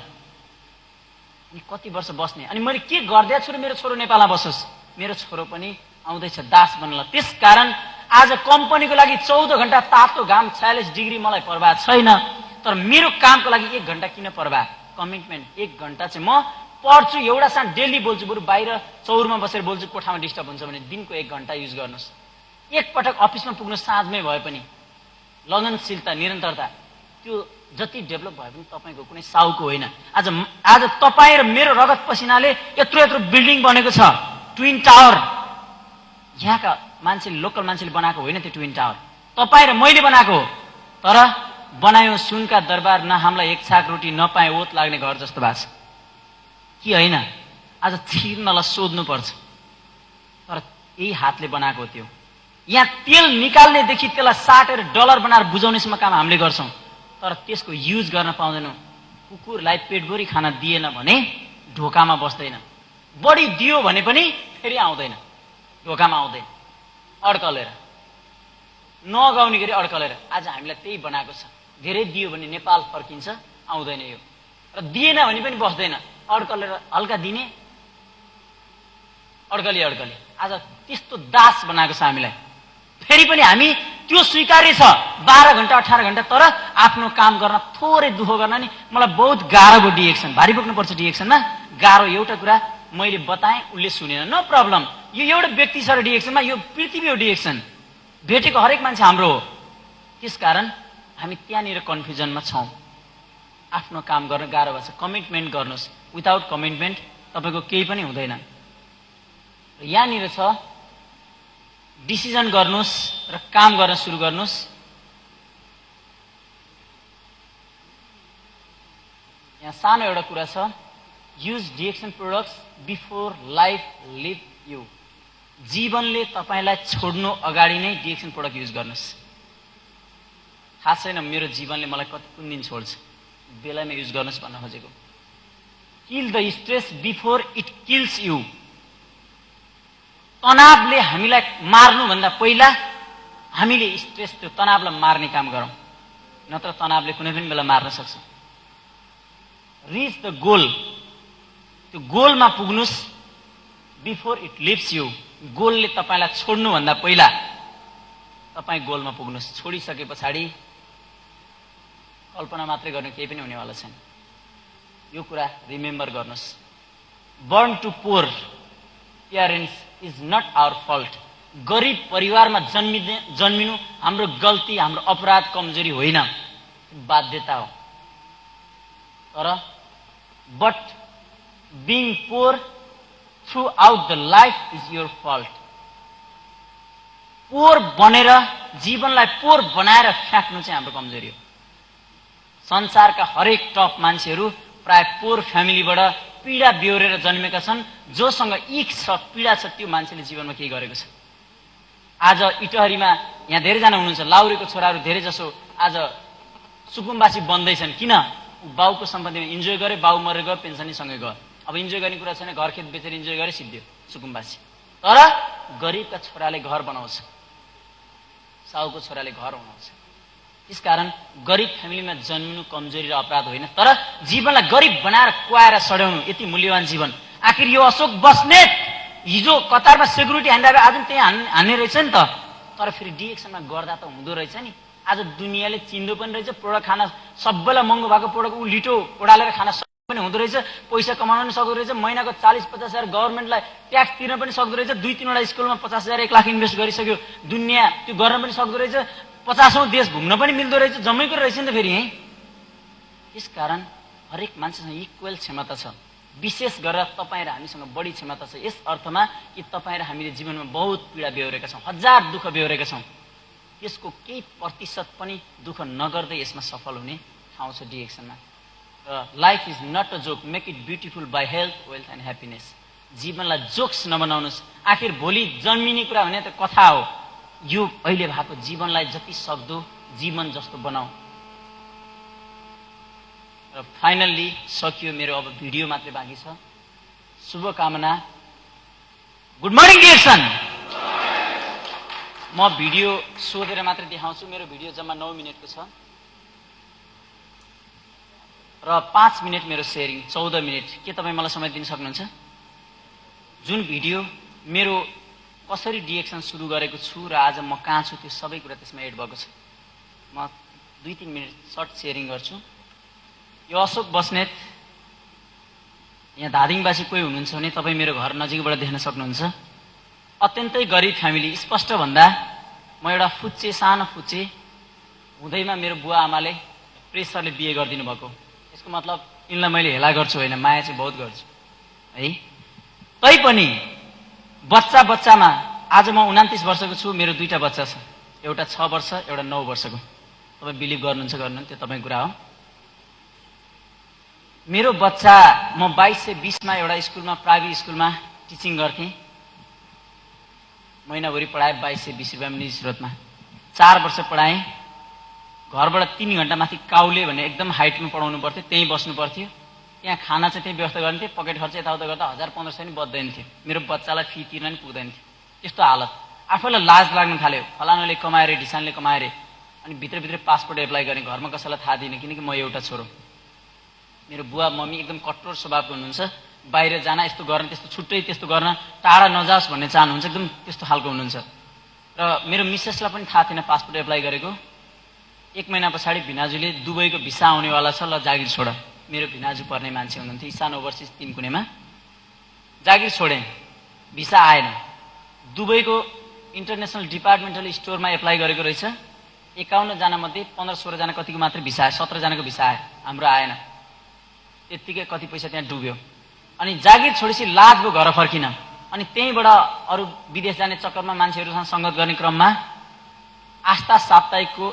अनि कति वर्ष बस्ने? अनि मैले के गर्दै छु र मेरो छोरो नेपालमा बसोस्? मेरो छोरो पनि आउँदैछ दास बन्नला। त्यसकारण आज कम्पनीको लागि 14 घण्टा तातो घाम 46 डिग्री मलाई पर्वाह छैन, तर मेरो कामको लागि 1 घण्टा किन पर्वाह? कमिटमेन्ट। 1 घण्टा चाहिँ म पढ्छु, एउटा सानो डेली बोल्छु, बरु बाहिर चौरमा बसेर बोल्छु, कोठामा डिस्टर्ब हुन्छ भने दिनको 1 घण्टा युज गर्नुहोस्। एकपटक अफिसमा पुग्नु साँझमै भए पनि लगनशीलता, निरन्तरता, त्यो जति डेभलप भए पनि तपाईँको कुनै साउको होइन। आज तपाईँ र मेरो रगत पसिनाले यत्रो बिल्डिङ बनेको छ, ट्विन टावर, यहाँका मान्छेले, लोकल मान्छेले बनाएको होइन त्यो ट्विन टावर, तपाईँ र मैले बनाएको हो। तर बनायो सुनका दरबार, न हामीलाई एक छाक रोटी नपाए ओत लाग्ने घर जस्तो भएको छ कि होइन? आज छिर्नलाई सोध्नु पर्छ। तर यही हातले बनाएको थियो। यहाँ तेल निकाल्नेदेखि त्यसलाई साटेर डलर बनाएर बुझाउनेसम्म काम हामीले गर्छौँ, तर त्यसको युज गर्न पाउँदैनौँ। कुकुरलाई पेटभरि खाना दिएन भने ढोकामा बस्दैन, बढी दियो भने पनि फेरि आउँदैन, ढोकामा आउँदैन, अड्कलेर, नगाउने गरी अड्कलेर। आज हामीलाई त्यही बनाएको छ। धेरै दियो भने नेपाल फर्किन्छ, आउँदैन यो, र दिएन भने पनि बस्दैन, अड्कलेर हल्का दिने, अड्कली अड्कली। आज त्यस्तो दास बनाएको छ हामीलाई। फेरि पनि हामी त्यो स्वीकार्य छ 12 घण्टा 18 घण्टा, तर आफ्नो काम गर्न थोरै दुःख गर्न नि मलाई बहुत गाह्रो भयो। डिएक्सन भारी बोक्नुपर्छ। डिएक्सनमा गाह्रो एउटा कुरा मैले बताएँ, उसले सुनेन, नो प्रब्लम। यो एउटा व्यक्ति छ र डिएक्सनमा, यो पृथ्वी हो डिएक्सन, भेटेको हरेक मान्छे हाम्रो हो। त्यसकारण हामी त्यहाँनिर कन्फ्युजनमा छौँ। आफ्नो काम गर्न गाह्रो भएको छ। कमिटमेन्ट गर्नुहोस्। विदाउट कमिटमेन्ट तपाईँको केही पनि हुँदैन। यहाँनिर छ डिसिजन गर्नुहोस् र काम गर्न सुरु गर्नुहोस्। यहाँ सानो एउटा कुरा छ, use DXN products before life leave you. जीवनले तपाईँलाई छोड्नु अगाडि नै डिएक्सन प्रोडक्ट युज गर्नुहोस्। थाहा छैन मेरो जीवनले मलाई कुन दिन छोड्छ, बेलामा युज गर्नुहोस् भन्न खोजेको। Kill the stress before it kills you. तनावले हामीलाई मार्नुभन्दा पहिला हामीले स्ट्रेस, त्यो तनावलाई मार्ने काम गरौँ, नत्र तनावले कुनै पनि बेला मार्न सक्छ। Rich the goal. त्यो गोलमा पुग्नुहोस् बिफोर इट लिभ्स यु। गोलले तपाईँलाई छोड्नुभन्दा पहिला तपाईँ गोलमा पुग्नुहोस्। छोडिसके पछाडि कल्पना मात्रै गर्ने केही पनि हुनेवाला छैन। यो कुरा रिमेम्बर गर्नुहोस्। Born to poor parents is not our fault. गरिब परिवारमा जन्मिनु हाम्रो गल्ती, हाम्रो अपराध, कमजोरी होइन, बाध्यता हो। तर but being poor throughout the life is your fault. Poor बनेर जीवनलाई पोर बनाएर फ्याँक्नु चाहिँ हाम्रो कमजोरी हो। संसारका हरेक टप मान्छेहरू प्राय पोर फ्यामिलीबाट पीडा बेहोरेर जन्मेका छन्। जोसँग इख छ, पीडा छ, त्यो मान्छेले जीवनमा केही गरेको छ। आज इटहरीमा यहाँ धेरैजना हुनुहुन्छ, लाउरेको छोराहरू धेरै जसो आज सुकुम्बासी बन्दैछन्। किन? बाउको सम्पत्तिमा इन्जोय गरे, बाउ मरेर गयो, पेन्सनैसँगै गयो। अब इन्जोय गर्ने कुरा छैन, घर खेत बेचेर इन्जोय गरे, सिद्धियो सुकुम्बासी। तर गरिबका छोराले घर बनाउँछ, साउको छोराले घर बनाउँछ। त्यसकारण गरिब फ्यामिलीमा जन्मिनु कमजोरी र अपराध होइन, तर जीवनलाई गरिब बनाएर कुहाएर सड्याउनु यति मूल्यवान जीवन। आखिर यो अशोक बस्नेत हिजो कतारमा सेक्युरिटी हान्दा आज त्यहाँ हान्ने रहेछ नि त, तर फेरि डिएक्सनमा गर्दा त हुँदो रहेछ नि। आज दुनियाँले चिन्दो पनि रहेछ, प्रोडक्ट खाना सबैलाई महँगो भएको प्रोडक्ट ऊ लिटो ओडालेर खाना पनि हुँदो रहेछ, पैसा कमाउन पनि सक्दो रहेछ, महिनाको 40-50 हजार गभर्मेन्टलाई ट्याक्स तिर्न पनि सक्दो रहेछ, 2-3वटा स्कुलमा 50 हजार 1 लाख इन्भेस्ट गरिसक्यो, दुनियाँ त्यो गर्न पनि सक्दो रहेछ, 50औं देश घुम्न पनि मिल्दो रहेछ, जम्मै कुरो रहेछ नि त फेरि। त्यसकारण हरेक मान्छेसँग इक्वल क्षमता छ। विशेष गरेर तपाईँ र हामीसँग बढी क्षमता छ, यस अर्थमा कि तपाईँ र हामीले जीवनमा बहुत पीडा बेहोरेका छौँ, हजार दुःख बेहोरेका छौँ। यसको केही प्रतिशत पनि दुःख नगर्दै यसमा सफल हुने ठाउँ छ डिएक्सनमा। Life is not a joke, make it beautiful by health, wealth and happiness. जीवनलाई जोक्स नबनाउनुहोस्। आखिर भोलि जन्मिने कुरा भने त कथा हो। यो अहिले भएको जीवनलाई जति सक्दो जीवन जस्तो बनाऊ। र फाइनल्ली सकियो मेरो, अब भिडियो मात्रै बाँकी छ। शुभकामना। Good morning DXN. म भिडियो सोधेर मात्रै देखाउँछु। मेरो भिडियो जम्मा 9 मिनटको छ र 5 मिनट मेरो सेयरिङ, 14 मिनट। के तपाईँ मलाई समय दिन सक्नुहुन्छ? जुन भिडियो मेरो कसरी डिएक्सन सुरु गरेको छु र आज म कहाँ छु त्यो सबै कुरा त्यसमा एड भएको छ। म 2-3 मिनट सर्ट सेयरिङ गर्छु। यो अशोक बस्नेत, यहाँ धादिङवासी कोही हुनुहुन्छ भने तपाईँ मेरो घर नजिकबाट देख्न सक्नुहुन्छ। अत्यन्तै गरिब फ्यामिली। स्पष्ट भन्दा म एउटा फुच्चे, सानो फुच्चे हुँदैमा मेरो बुवा आमाले प्रेसरले बिहे गरिदिनु भएको। यसको मतलब यिनलाई मैले हेला गर्छु होइन, माया चाहिँ बहुत गर्छु है। तैपनि बच्चामा आज म 29 वर्षको छु, मेरो दुईटा बच्चा छ, एउटा 6 वर्ष एउटा 9 वर्षको। तपाईँ बिलिभ गर्नुहुन्छ गर्नुहुन्न त्यो तपाईँको कुरा हो। मेरो बच्चा म 2220 मा एउटा स्कुलमा, प्राइभेट स्कुलमा टिचिङ गर्थेँ। महिनाभरि पढाएँ 2220 रुपियाँ निजी स्रोतमा। 4 वर्ष पढाएँ। घरबाट 3 घण्टा माथि काउले भन्ने एकदम हाइटमा पढाउनु पर्थ्यो, त्यहीँ बस्नु पर्थ्यो। त्यहाँ खाना चाहिँ त्यही व्यवस्था गर्ने थिएँ। पकेट खर्च यताउता गर्दा 1500 नि बच्दैन थियो। मेरो बच्चालाई फी तिर्न नि पुग्दैन थियो। त्यस्तो हालत। आफैलाई लाज लाग्न थाल्यो, फलानुले कमाएर ढिसानले कमाएर। अनि भित्रभित्रै पासपोर्ट एप्लाई गरेँ। घरमा कसैलाई थाहा दिएन, किनकि म एउटा छोरो। मेरो बुवा मम्मी एकदम कठोर स्वभावको हुनुहुन्छ। बाहिर जान यस्तो गर्न त्यस्तो छुट्टै त्यस्तो गर्न टाढा नजाओस् भन्ने चाहनुहुन्छ, एकदम त्यस्तो खालको हुनुहुन्छ। र मेरो मिसेसलाई पनि थाहा थिएन पासपोर्ट एप्लाई गरेको। 1 महिना पछाडि भिनाजुले दुबईको भिसा आउनेवाला छ, ल जागिर छोड। मेरो भिनाजु पर्ने मान्छे हुनुहुन्थ्यो इसान ओभरसिज 3 कुनेमा। जागिर छोडेँ, भिसा आएन। दुबईको इन्टरनेसनल डिपार्टमेन्टल स्टोरमा एप्लाई गरेको रहेछ। 51 जना मध्ये 15-16 जना कतिको मात्र भिसा आयो, 17 जनाको भिसा आयो, हाम्रो आएन। त्यतिकै कति पैसा त्यहाँ डुब्यो। अनि जागिर छोडेपछि लाज भयो घर फर्किन। अनि त्यहीँबाट अरू विदेश जाने चक्करमा मान्छेहरूसँग सङ्गत गर्ने क्रममा आस्था साप्ताहिकको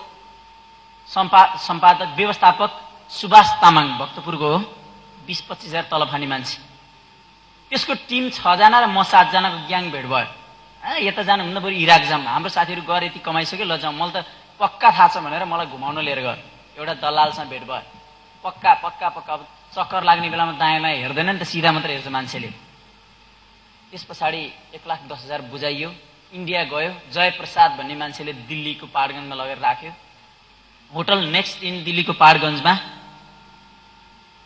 सम्पादक व्यवस्थापक सुभाष तामाङ भक्तपुरको हो, 20-25 हजार तलब खाने मान्छे। त्यसको टिम 6 जना र म 7 जनाको ग्याङ भेट भयो। यता जानुहुन्न, बरु इराक जाऊँ, हाम्रो साथीहरू गएर यति कमाइसक्यो, ल जाउँ। मलाई त पक्का थाहा छ भनेर मलाई घुमाउन लिएर गयो। एउटा दलालसँग भेट भयो। पक्का पक्का पक्का। अब चक्कर लाग्ने बेलामा दायाँमा हेर्दैन नि त, सिधा मात्र हेर्छ मान्छेले। त्यस पछाडि 1,10,000 बुझाइयो। इन्डिया गयो। जयप्रसाद भन्ने मान्छेले दिल्लीको पाडगञ्जमा लगेर राख्यो। होटल नेक्स्ट इन दिल्लीको पाडगञ्जमा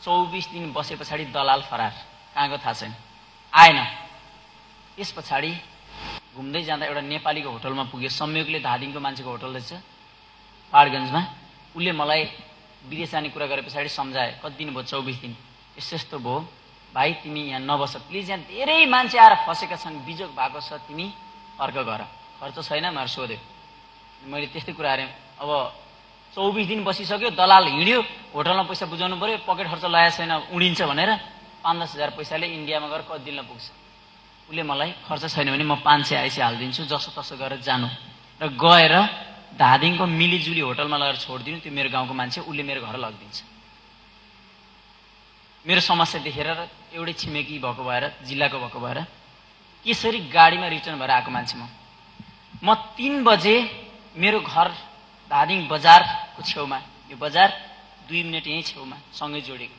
24 दिन बसे पछाडि दलाल फरार। कहाँको थाहा छैन, आएन। त्यस पछाडि घुम्दै जाँदा एउटा नेपालीको होटलमा पुग्यो। संयोगले धादिङको मान्छेको होटल रहेछ पाडगञ्जमा। उसले मलाई विदेश जाने कुरा गरे पछाडि सम्झाए। कति दिन भयो? 24 दिन। यस्तो यस्तो भयो भाइ, तिमी यहाँ नबस प्लिज, यहाँ धेरै मान्छे आएर फसेका छन्, बिजोग भएको छ, तिमी अर्क गर। खर्च छैन भनेर सोध्यो। मैले त्यस्तै कुरा गरेँ। अब 24 दिन बसिसक्यो, दलाल हिँड्यो, होटलमा पैसा बुझाउनु पर्यो, पकेट खर्च लगाएको छैन, उडिन्छ भनेर 5-10 हजार पैसाले इन्डियामा गएर कति दिनमा पुग्छ। उसले मलाई खर्च छैन भने म 500 आइसी हालिदिन्छु, जसो तसो गरेर जानु। र गएर धादिङको मिलिजुली होटलमा लगेर छोडिदिनु। त्यो मेरो गाउँको मान्छे, उसले मेरो घर लगिदिन्छ। मेरो समस्या देखेर र एउटै छिमेकी भएको भएर, जिल्लाको भएको भएर यसरी गाडीमा रिटर्न भएर आएको मान्छे म 3 बजे मेरो घर धादिङ बजारको छेउमा, यो बजार 2 मिनट यहीँ छेउमा सँगै जोडेको।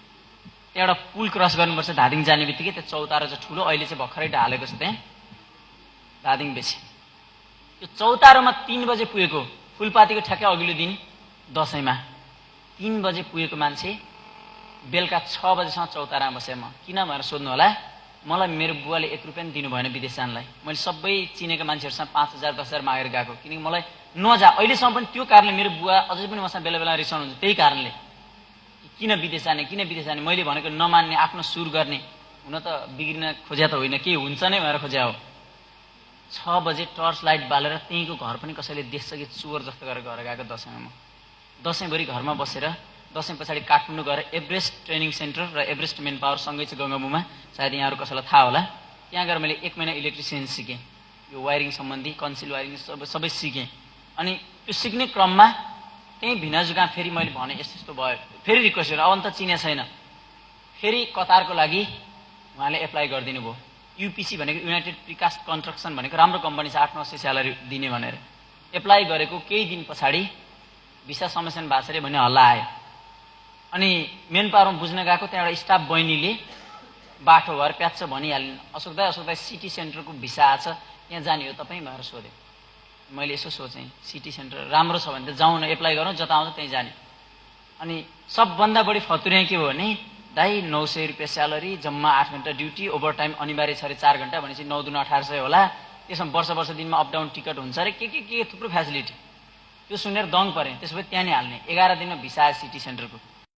त्यहाँ एउटा पुल क्रस गर्नुपर्छ धादिङ जाने बित्तिकै। त्यो चौतारा चाहिँ ठुलो, अहिले चाहिँ भर्खरै ढालेको छ त्यहाँ धादिङ बेसी। त्यो चौतारोमा 3 बजे पुगेको, फुलपातीको ठ्याक्कै अघिल्लो दिन दसैँमा 3 बजे पुगेको मान्छे बेलुका 6 बजेसम्म चौतारामा बसेँ म। किन भनेर सोध्नु होला, मलाई मेरो बुवाले 1 रुपियाँ पनि दिनु भएन विदेश जानलाई। मैले सबै चिनेका मान्छेहरूसँग 5,000 10,000 मागेर गएको, किनकि मलाई नजा। अहिलेसम्म पनि त्यो कारणले मेरो बुवा अझै पनि मसँग बेला बेला रिसाउनुहुन्छ, त्यही कारणले। किन विदेश जाने, किन विदेश जाने, मैले भनेको नमान्ने, आफ्नो सुर गर्ने। हुन त बिग्रिन खोज्या त होइन, केही हुन्छ नै भनेर खोज्या हो। 6 बजे टर्च लाइट बालेर त्यहीँको घर पनि कसैले देख्छ कि चोर जस्तो गरेर घर गएको दसैँमा। म दसैँभरि घरमा बसेर दसैँ पछाडि काठमाडौँ गएर एभरेस्ट ट्रेनिङ सेन्टर र एभरेस्ट मेन पावर सँगै छ गङ्गाबुमा, सायद यहाँहरू कसैलाई थाहा होला। त्यहाँ गएर मैले 1 महिना इलेक्ट्रिसियन सिकेँ। यो वायरिङ सम्बन्धी, कन्सिल वायरिङ सबै सिकेँ। अनि त्यो सिक्ने क्रममा त्यहीँ भिनाजु कहाँ फेरि मैले भने यस्तो यस्तो भयो। फेरि रिक्वेस्ट गरेँ, अब त चिने छैन। फेरि कतारको लागि उहाँले एप्लाई गरिदिनु भयो। युपिसी भनेको युनाइटेड प्रिकास्ट कन्स्ट्रक्सन भनेको राम्रो कम्पनी छ, 800-900 स्यालेरी दिने भनेर एप्लाई गरेको केही दिन पछाडि भिसा समेसन भएको छ अरे भन्ने हल्ला आयो। अनि मेन पावरमा बुझ्न गएको, त्यहाँ एउटा स्टाफ बहिनीले बाटो भएर प्याच्च भनिहालिन्, अशोक दाई सिटी सेन्टरको भिसा आछ, त्यहाँ जाने हो तपाईँ भनेर सोध्यो। मैले यसो सोचेँ, सिटी सेन्टर राम्रो छ भने त जाउँ न, एप्लाई गरौँ, जता आउँछ त्यहीँ जाने। अनि सबभन्दा बढी फतुरिया के भयो भने, दाइ 900 रुपियाँ स्यालेरी, जम्मा 8 घन्टा ड्युटी, ओभर टाइम अनिवार्य छ अरे 4 घन्टा, भनेपछि 9 दुना 1800 होला। त्यसमा वर्ष दिनमा अप डाउन टिकट हुन्छ अरे, के थुप्रो फेसिलिटी। त्यो सुनेर दङ परेँ। त्यसो भए त्यहाँ नै हाल्ने। 11 दिनमा भिसा आयो सिटी सेन्टरको।